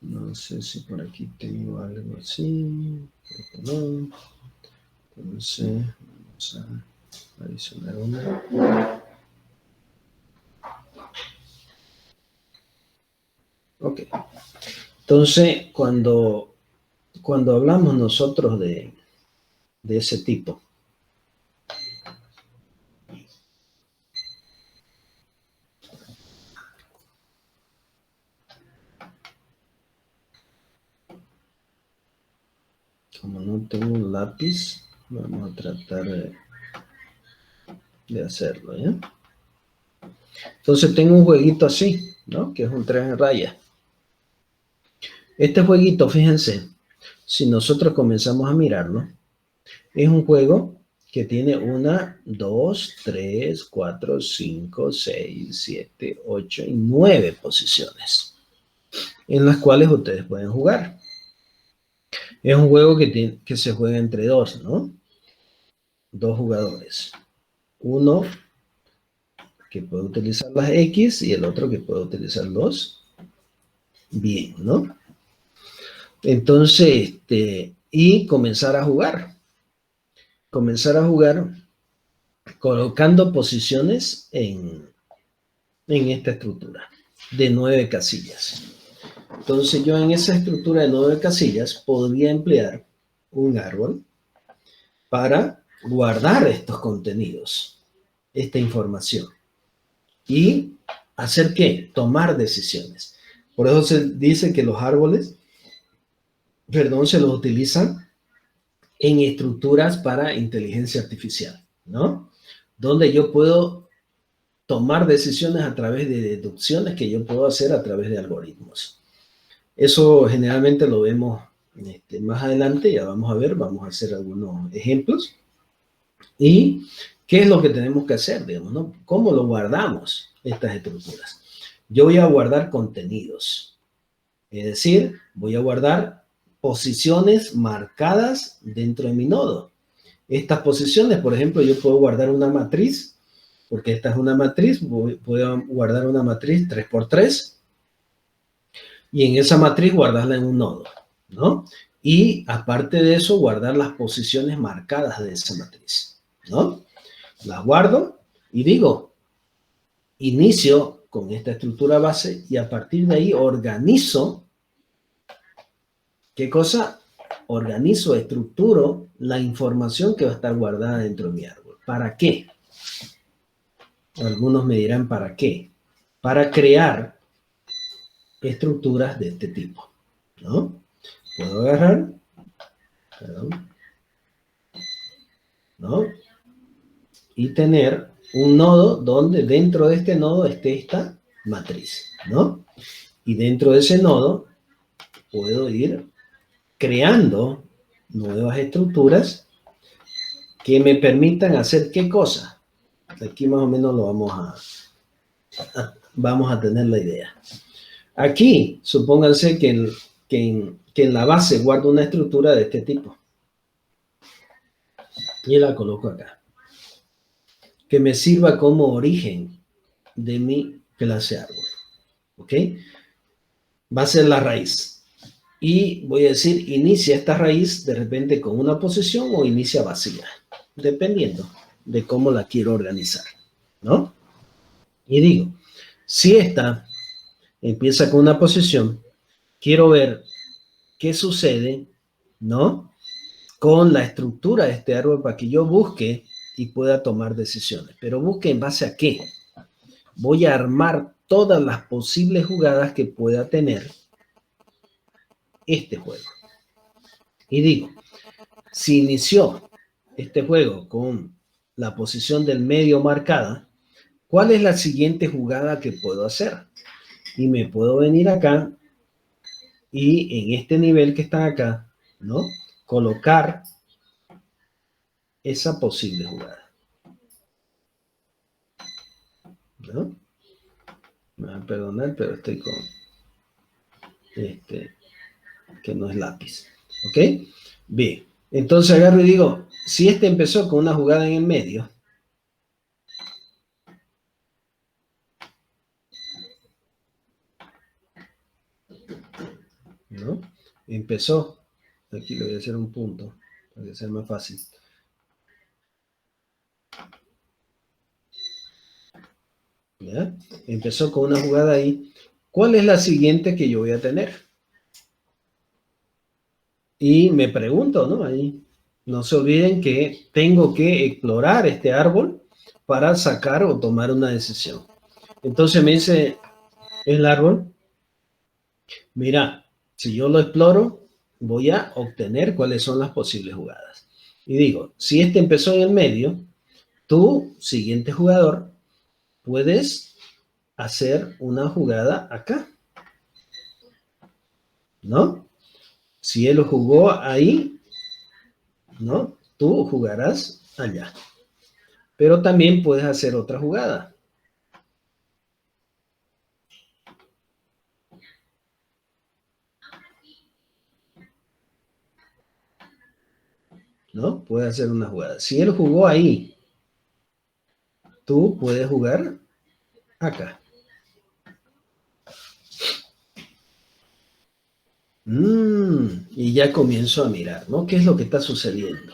No sé si por aquí tengo algo así. No. Entonces, vamos a adicionar una. Ok. Entonces, cuando hablamos nosotros de ese tipo, como no tengo un lápiz, vamos a tratar de hacerlo, ¿ya? Entonces tengo un jueguito así, ¿no? Que es un 3 en raya. Este jueguito, fíjense, si nosotros comenzamos a mirarlo, es un juego que tiene 1, 2, 3, 4, 5, 6, 7, 8 y 9 posiciones en las cuales ustedes pueden jugar. Es un juego que se juega entre dos, ¿no? Dos jugadores. Uno que puede utilizar las X y el otro que puede utilizar los bien, ¿no? Entonces, y comenzar a jugar. Comenzar a jugar colocando posiciones en esta estructura de 9 casillas. Entonces yo en esa estructura de 9 casillas podría emplear un árbol para guardar estos contenidos, esta información. ¿Y hacer qué? Tomar decisiones. Por eso se dice que los árboles, se los utilizan en estructuras para inteligencia artificial, ¿no? Donde yo puedo tomar decisiones a través de deducciones que yo puedo hacer a través de algoritmos. Eso generalmente lo vemos más adelante, ya vamos a ver, vamos a hacer algunos ejemplos. ¿Y qué es lo que tenemos que hacer, digamos, ¿no? ¿Cómo lo guardamos estas estructuras? Yo voy a guardar contenidos, es decir, voy a guardar posiciones marcadas dentro de mi nodo. Estas posiciones, por ejemplo, yo puedo guardar una matriz, porque esta es una matriz, puedo guardar una matriz 3x3, y en esa matriz guardarla en un nodo, ¿no? Y aparte de eso, guardar las posiciones marcadas de esa matriz, ¿no? Las guardo y digo, inicio con esta estructura base y a partir de ahí organizo, ¿qué cosa? Organizo, estructuro la información que va a estar guardada dentro de mi árbol. ¿Para qué? Algunos me dirán, ¿para qué? Para crear estructuras de este tipo, ¿no? Puedo agarrar, perdón, ¿no? Y tener un nodo donde dentro de este nodo esté esta matriz, ¿no? Y dentro de ese nodo puedo ir creando nuevas estructuras que me permitan hacer ¿qué cosa? Aquí más o menos lo vamos a tener la idea. Aquí, supónganse que en la base guardo una estructura de este tipo. Y la coloco acá. Que me sirva como origen de mi clase árbol. ¿Ok? Va a ser la raíz. Y voy a decir, inicia esta raíz de repente con una posición o inicia vacía. dependiendo de cómo la quiero organizar, ¿no? Y digo, si esta empieza con una posición, quiero ver qué sucede, ¿no? Con la estructura de este árbol para que yo busque y pueda tomar decisiones. Pero busque en base a qué. Voy a armar todas las posibles jugadas que pueda tener este juego. Y digo, si inició este juego con la posición del medio marcada, ¿cuál es la siguiente jugada que puedo hacer? Y me puedo venir acá y en este nivel que está acá, ¿no? Colocar esa posible jugada, ¿no? Me van a perdonar, pero estoy con que no es lápiz, ¿ok? Bien, entonces agarro y digo, si este empezó con una jugada en el medio, ¿no? Empezó, aquí le voy a hacer un punto, para que sea más fácil. ¿Ya? Empezó con una jugada ahí. ¿Cuál es la siguiente que yo voy a tener? Y me pregunto, ¿no? Ahí, no se olviden que tengo que explorar este árbol para sacar o tomar una decisión. Entonces me dice el árbol, mira, si yo lo exploro, voy a obtener cuáles son las posibles jugadas. Y digo, si este empezó en el medio, tú, siguiente jugador, puedes hacer una jugada acá, ¿no? Si él jugó ahí, ¿no? Tú jugarás allá. Pero también puedes hacer otra jugada. ¿No? Puedes hacer una jugada. Si él jugó ahí, tú puedes jugar acá. Y ya comienzo a mirar, ¿no? ¿Qué es lo que está sucediendo?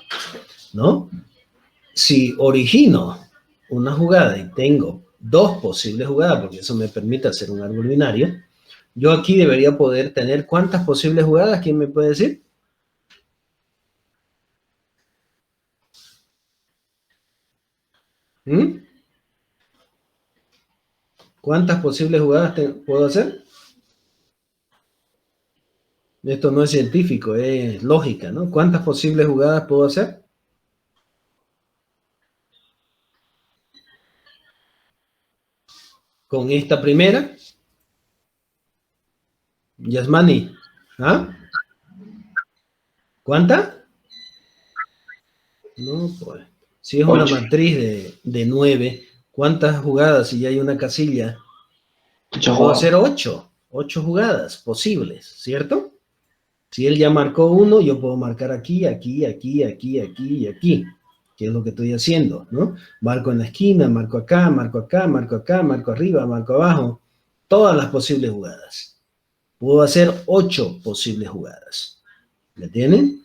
¿No? Si origino una jugada y tengo dos posibles jugadas, porque eso me permite hacer un árbol binario, yo aquí debería poder tener ¿cuántas posibles jugadas? ¿Quién me puede decir? ¿Cuántas posibles jugadas puedo hacer? Esto no es científico, es lógica, ¿no? ¿Cuántas posibles jugadas puedo hacer? Con esta primera. Yasmani, ¿ah? ¿Cuánta? No, pues. Si es una 8. matriz de 9, ¿cuántas jugadas si ya hay una casilla? 8 Puedo hacer jugadas. 8. 8 jugadas posibles, ¿cierto? Si él ya marcó uno, yo puedo marcar aquí, aquí, aquí, aquí, aquí y aquí, que es lo que estoy haciendo, ¿no? Marco en la esquina, marco acá, marco acá, marco acá, marco arriba, marco abajo, todas las posibles jugadas. Puedo hacer 8 posibles jugadas. ¿Me entienden?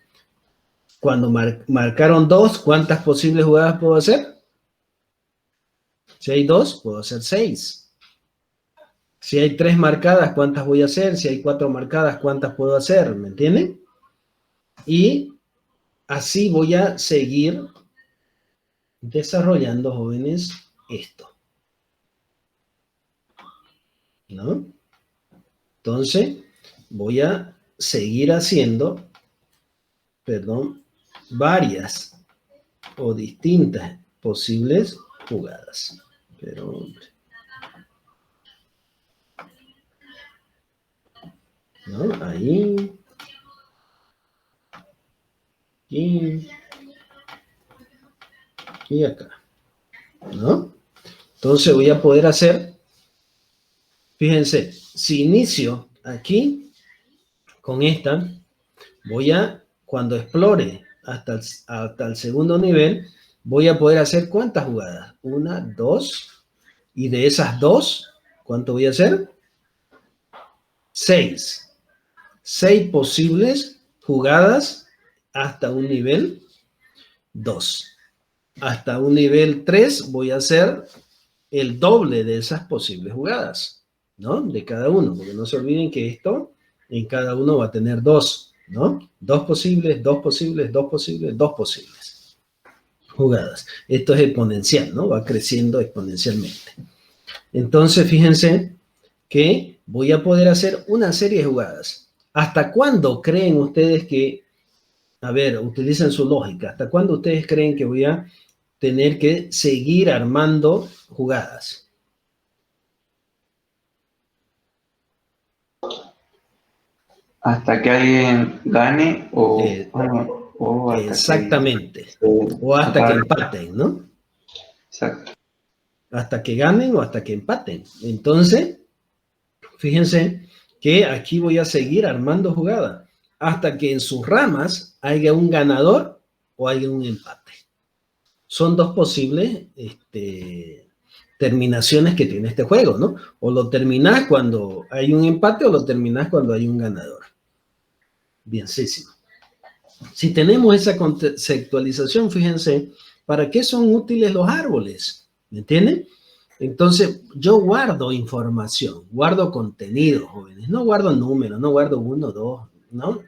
Cuando marcaron 2, ¿cuántas posibles jugadas puedo hacer? Si hay 2, puedo hacer 6. Si hay 3 marcadas, ¿cuántas voy a hacer? Si hay 4 marcadas, ¿cuántas puedo hacer? ¿Me entienden? Y así voy a seguir desarrollando, jóvenes, esto, ¿no? Entonces, voy a seguir haciendo, varias o distintas posibles jugadas. Pero, hombre, ¿no? Ahí, y acá, ¿no? Entonces voy a poder hacer, fíjense, si inicio aquí con esta, voy a, cuando explore hasta el segundo nivel, voy a poder hacer ¿cuántas jugadas? 1, 2, y de esas 2, ¿cuánto voy a hacer? 6. 6 posibles jugadas hasta un nivel 2. hasta un nivel 3 voy a hacer el doble de esas posibles jugadas, ¿no? De cada uno, porque no se olviden que esto en cada uno va a tener 2, ¿no? 2 posibles, 2 posibles, 2 posibles, 2 posibles jugadas. Esto es exponencial, ¿no? Va creciendo exponencialmente. Entonces, fíjense que voy a poder hacer una serie de jugadas. ¿Hasta cuándo creen ustedes que, a ver, utilicen su lógica, hasta cuándo ustedes creen que voy a tener que seguir armando jugadas? Hasta que alguien gane o hasta Exactamente. que O hasta que acabe. empaten, ¿no? Exacto. Hasta que ganen o hasta que empaten. Entonces, fíjense que aquí voy a seguir armando jugadas hasta que en sus ramas haya un ganador o haya un empate. Son dos posibles terminaciones que tiene este juego, ¿no? O lo terminás cuando hay un empate o lo terminás cuando hay un ganador. Bienísimo. Si tenemos esa conceptualización, fíjense, ¿para qué son útiles los árboles? ¿Me entienden? Entonces, yo guardo información, guardo contenido, jóvenes. No guardo números, no guardo 1, 2, ¿no?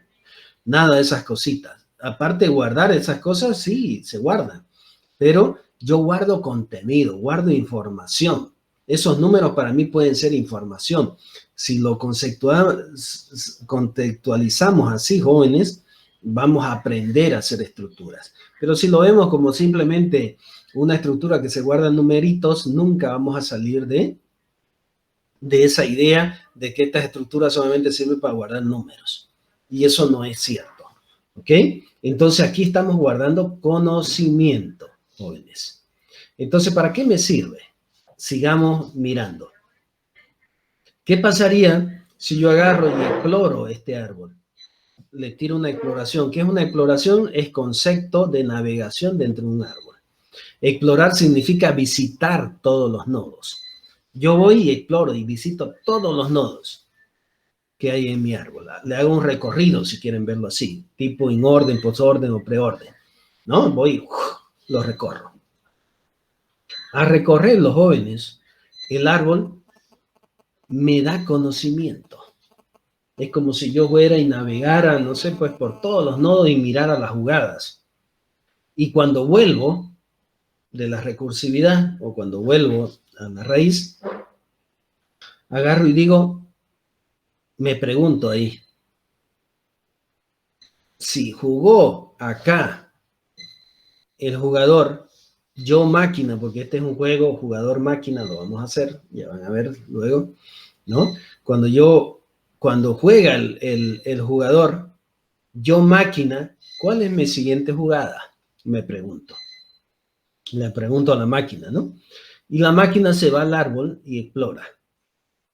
Nada de esas cositas. Aparte de guardar esas cosas, sí, se guardan. Pero yo guardo contenido, guardo información. Esos números para mí pueden ser información. Si lo contextualizamos así, jóvenes, vamos a aprender a hacer estructuras. Pero si lo vemos como simplemente una estructura que se guarda en numeritos, nunca vamos a salir de esa idea de que estas estructuras solamente sirven para guardar números. Y eso no es cierto. ¿Ok? Entonces aquí estamos guardando conocimiento, jóvenes. Entonces, ¿para qué me sirve? Sigamos mirando. ¿Qué pasaría si yo agarro y exploro este árbol? Le tiro una exploración. ¿Qué es una exploración? Es concepto de navegación dentro de un árbol. Explorar significa visitar todos los nodos. Yo voy y exploro y visito todos los nodos que hay en mi árbol. Le hago un recorrido, si quieren verlo así, tipo en orden, posorden o preorden. ¿No? Voy, lo recorro. A recorrer los jóvenes, el árbol me da conocimiento. Es como si yo fuera y navegara, no sé, pues por todos los nodos y mirara las jugadas. Y cuando vuelvo de la recursividad o cuando vuelvo a la raíz, agarro y digo, me pregunto ahí, si jugó acá el jugador, yo máquina, porque este es un juego jugador máquina, lo vamos a hacer, ya van a ver luego, ¿no? Cuando juega el jugador, yo máquina, ¿cuál es mi siguiente jugada? Me pregunto. Le pregunto a la máquina, ¿no? Y la máquina se va al árbol y explora.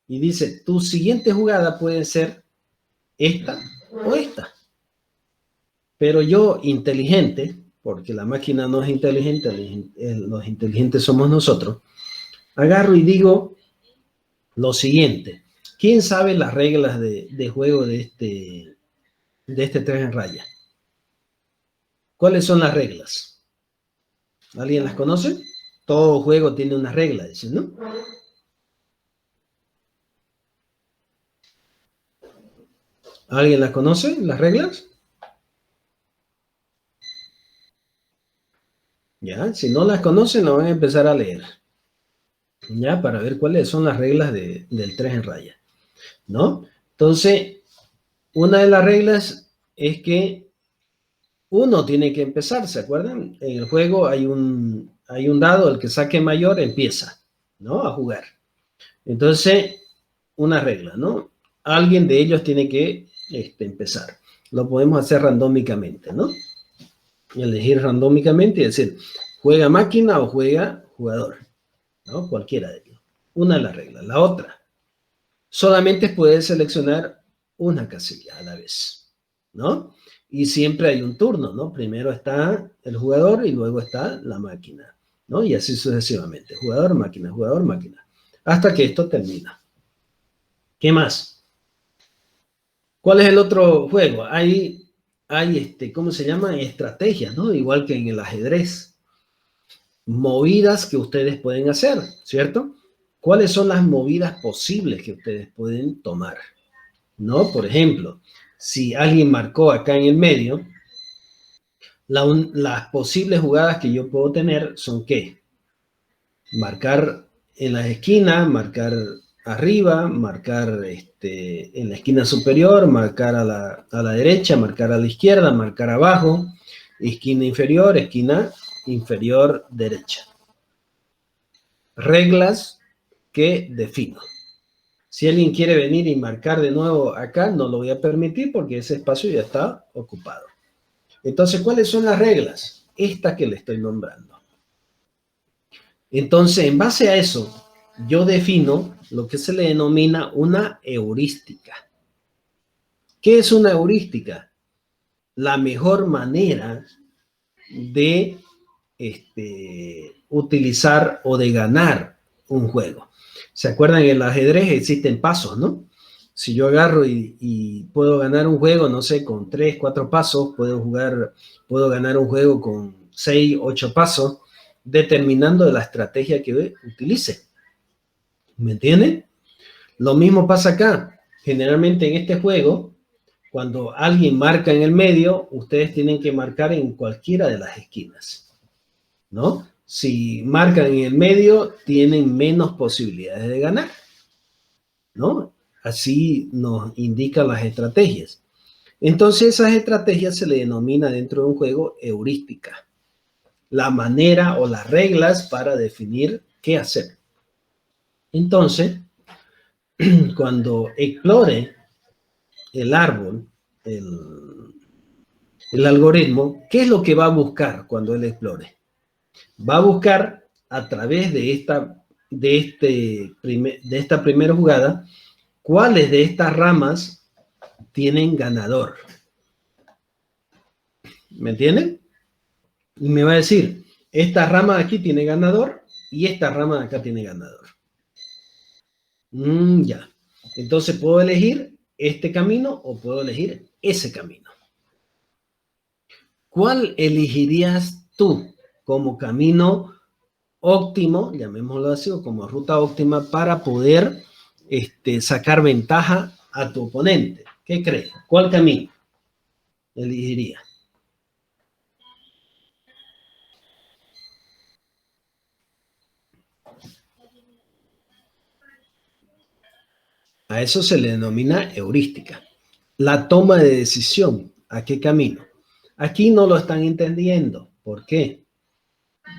Y dice, tu siguiente jugada puede ser esta o esta. Pero yo, inteligente, porque la máquina no es inteligente, los inteligentes somos nosotros, agarro y digo lo siguiente. ¿Quién sabe las reglas de juego de este 3 en raya? ¿Cuáles son las reglas? ¿Alguien las conoce? Todo juego tiene una regla, dicen, ¿no? ¿Alguien las conoce, las reglas? Ya, si no las conocen, lo van a empezar a leer. Ya, para ver cuáles son las reglas del 3 en raya, ¿no? Entonces, una de las reglas es que uno tiene que empezar, ¿se acuerdan? En el juego hay un dado, el que saque mayor empieza, ¿no? A jugar. Entonces, una regla, ¿no? Alguien de ellos tiene que empezar. Lo podemos hacer randómicamente, ¿no? Elegir randómicamente y decir, ¿juega máquina o juega jugador? ¿No? Cualquiera de ellos. Una de las reglas. La otra, solamente puedes seleccionar una casilla a la vez, ¿no? Y siempre hay un turno, ¿no? Primero está el jugador y luego está la máquina, ¿no? Y así sucesivamente. Jugador, máquina, hasta que esto termina. ¿Qué más? ¿Cuál es el otro juego? Hay ¿cómo se llama? Estrategias, ¿no? Igual que en el ajedrez. movidas que ustedes pueden hacer, ¿cierto? ¿Cuáles son las movidas posibles que ustedes pueden tomar? ¿No? Por ejemplo, si alguien marcó acá en el medio, las posibles jugadas que yo puedo tener son ¿qué? Marcar en las esquinas, marcar arriba, marcar en la esquina superior, marcar a la derecha, marcar a la izquierda, marcar abajo, esquina inferior derecha. Reglas que defino. Si alguien quiere venir y marcar de nuevo acá, no lo voy a permitir porque ese espacio ya está ocupado. Entonces, ¿cuáles son las reglas? Estas que le estoy nombrando. Entonces, en base a eso, yo defino lo que se le denomina una heurística. ¿Qué es una heurística? La mejor manera de utilizar o de ganar un juego. ¿Se acuerdan? En el ajedrez existen pasos, ¿no? Si yo agarro y puedo ganar un juego, no sé, con 3, 4 pasos, puedo ganar un juego con 6, 8 pasos, determinando la estrategia que utilice. ¿Me entienden? Lo mismo pasa acá. Generalmente en este juego, cuando alguien marca en el medio, ustedes tienen que marcar en cualquiera de las esquinas, ¿no? Si marcan en el medio, tienen menos posibilidades de ganar, ¿no? Así nos indican las estrategias. Entonces, esas estrategias se le denomina dentro de un juego heurística. La manera o las reglas para definir qué hacer. Entonces, cuando explore el árbol, el algoritmo, ¿qué es lo que va a buscar cuando él explore? Va a buscar a través de esta primera jugada, cuáles de estas ramas tienen ganador. ¿Me entienden? Y me va a decir, esta rama de aquí tiene ganador y esta rama de acá tiene ganador. Ya. Entonces puedo elegir este camino o puedo elegir ese camino. ¿Cuál elegirías tú como camino óptimo, llamémoslo así, o como ruta óptima para poder sacar ventaja a tu oponente? ¿Qué crees? ¿Cuál camino elegirías? A eso se le denomina heurística. La toma de decisión. ¿A qué camino? Aquí no lo están entendiendo. ¿Por qué?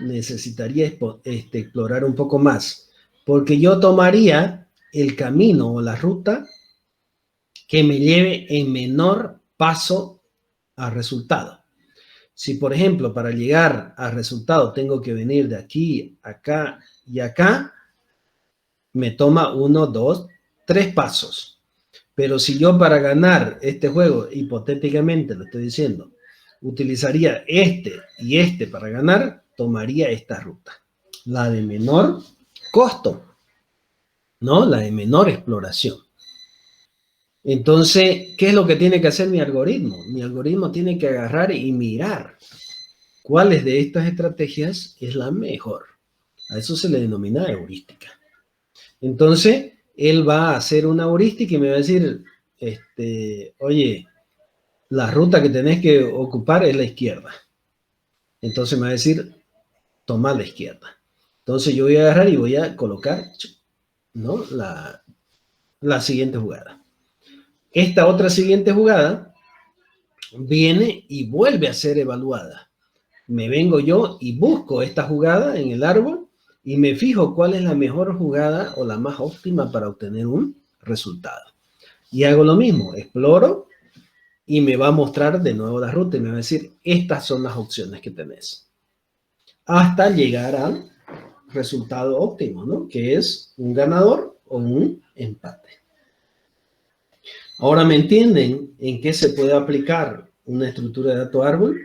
Necesitaría explorar un poco más. Porque yo tomaría el camino o la ruta que me lleve en menor paso al resultado. Si, por ejemplo, para llegar al resultado tengo que venir de aquí, acá y acá, me toma 1, 2, 3 pasos. Pero si yo para ganar este juego, hipotéticamente lo estoy diciendo, utilizaría este y este para ganar, tomaría esta ruta. La de menor costo, ¿no? La de menor exploración. Entonces, ¿qué es lo que tiene que hacer mi algoritmo? Mi algoritmo tiene que agarrar y mirar cuáles de estas estrategias es la mejor. A eso se le denomina heurística. Entonces, él va a hacer una heurística y me va a decir, oye, la ruta que tenés que ocupar es la izquierda. Entonces me va a decir, toma la izquierda. Entonces yo voy a agarrar y voy a colocar, ¿no? la siguiente jugada. Esta otra siguiente jugada viene y vuelve a ser evaluada. Me vengo yo y busco esta jugada en el árbol y me fijo cuál es la mejor jugada o la más óptima para obtener un resultado. Y hago lo mismo, exploro y me va a mostrar de nuevo la ruta y me va a decir, estas son las opciones que tenés. Hasta llegar al resultado óptimo, ¿no? Que es un ganador o un empate. Ahora, ¿me entienden en qué se puede aplicar una estructura de dato árbol?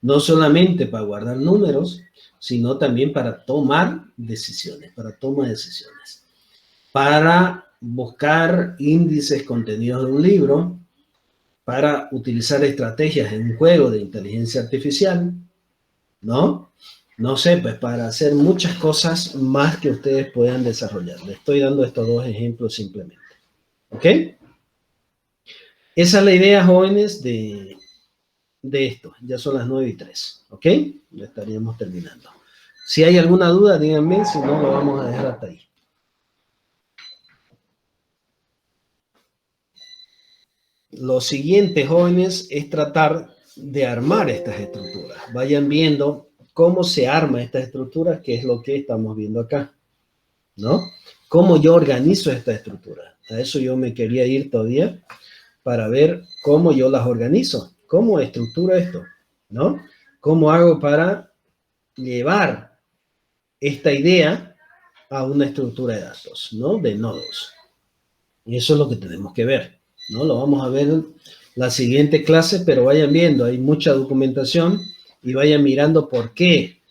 No solamente para guardar números, sino también para tomar decisiones, para buscar índices contenidos de un libro, para utilizar estrategias en un juego de inteligencia artificial, ¿no? No sé, pues para hacer muchas cosas más que ustedes puedan desarrollar. Les estoy dando estos dos ejemplos simplemente. ¿Ok? Esa es la idea, jóvenes, de esto. Ya son las 9:03. ¿Ok? Ya estaríamos terminando. Si hay alguna duda, díganme, si no, lo vamos a dejar hasta ahí. Lo siguiente, jóvenes, es tratar de armar estas estructuras. Vayan viendo cómo se arma estas estructuras, que es lo que estamos viendo acá, ¿no? Cómo yo organizo esta estructura. A eso yo me quería ir todavía para ver cómo yo las organizo, cómo estructuro esto, ¿no? Cómo hago para llevar esta idea a una estructura de datos, ¿no? De nodos. Y eso es lo que tenemos que ver, ¿no? Lo vamos a ver en la siguiente clase, pero vayan viendo, hay mucha documentación y vayan mirando por qué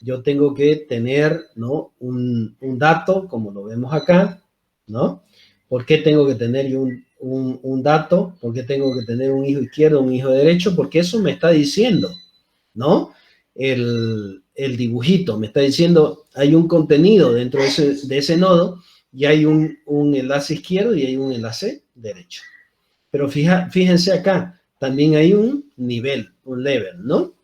yo tengo que tener, ¿no? un dato, como lo vemos acá, ¿no? ¿Por qué tengo que tener yo un dato? ¿Por qué tengo que tener un hijo izquierdo, un hijo derecho? Porque eso me está diciendo, ¿no? El dibujito me está diciendo, hay un contenido dentro de ese nodo y hay un enlace izquierdo y hay un enlace derecho. Pero fíjense acá, también hay un nivel, un level, ¿no?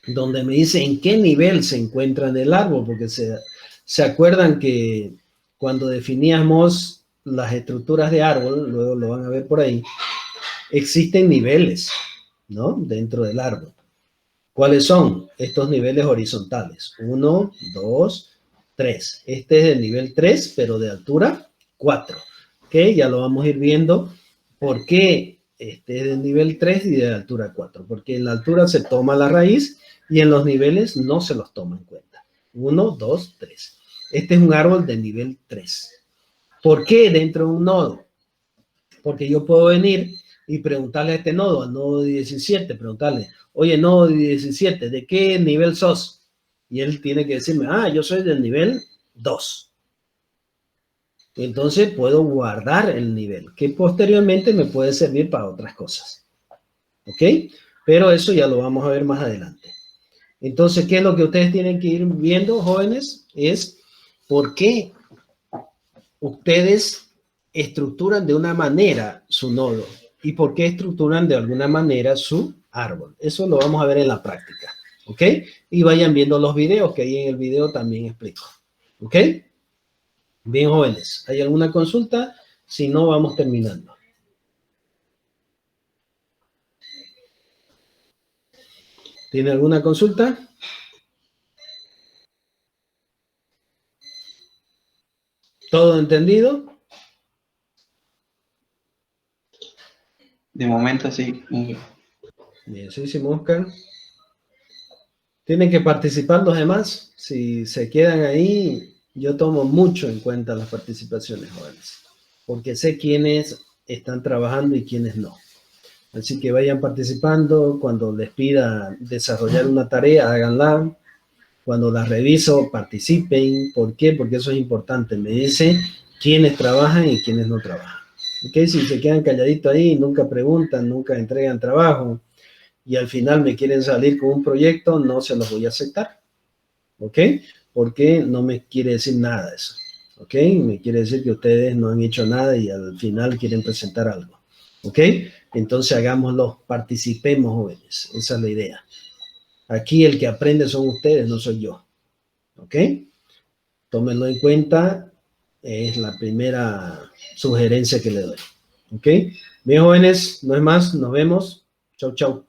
Donde me dice en qué nivel se encuentra en el árbol, porque se acuerdan que cuando definíamos las estructuras de árbol, luego lo van a ver por ahí, existen niveles, ¿no? Dentro del árbol. ¿Cuáles son estos niveles horizontales? 1, 2, 3. Este es el nivel 3, pero de altura 4. ¿Ok? Ya lo vamos a ir viendo. ¿Por qué este es de nivel 3 y de altura 4? Porque en la altura se toma la raíz y en los niveles no se los toma en cuenta. 1, 2, 3. Este es un árbol de nivel 3. ¿Por qué dentro de un nodo? Porque yo puedo venir y preguntarle a este nodo, al nodo 17, preguntarle, oye, nodo 17, ¿de qué nivel sos? Y él tiene que decirme, yo soy del nivel 2. Entonces puedo guardar el nivel, que posteriormente me puede servir para otras cosas. ¿Ok? Pero eso ya lo vamos a ver más adelante. Entonces, ¿qué es lo que ustedes tienen que ir viendo, jóvenes? Es por qué ustedes estructuran de una manera su nodo y por qué estructuran de alguna manera su árbol. Eso lo vamos a ver en la práctica, ¿ok? Y vayan viendo los videos, que ahí en el video también explico, ¿ok? Bien, jóvenes, ¿hay alguna consulta? Si no, vamos terminando. ¿Tiene alguna consulta? ¿Todo entendido? De momento sí. Bien, sí, Oscar. Tienen que participar los demás. Si se quedan ahí, yo tomo mucho en cuenta las participaciones, jóvenes, porque sé quiénes están trabajando y quiénes no. Así que vayan participando. Cuando les pida desarrollar una tarea, háganla. Cuando la reviso, participen. ¿Por qué? Porque eso es importante. Me dice quiénes trabajan y quiénes no trabajan. ¿Ok? Si se quedan calladitos ahí, nunca preguntan, nunca entregan trabajo, y al final me quieren salir con un proyecto, no se los voy a aceptar. ¿Ok? Porque no me quiere decir nada eso. ¿Ok? Me quiere decir que ustedes no han hecho nada y al final quieren presentar algo. ¿Ok? Entonces hagámoslo, participemos, jóvenes. Esa es la idea. Aquí el que aprende son ustedes, no soy yo. ¿Ok? Tómenlo en cuenta. Es la primera sugerencia que le doy. ¿Ok? Bien, jóvenes, no es más. Nos vemos. Chau, chau.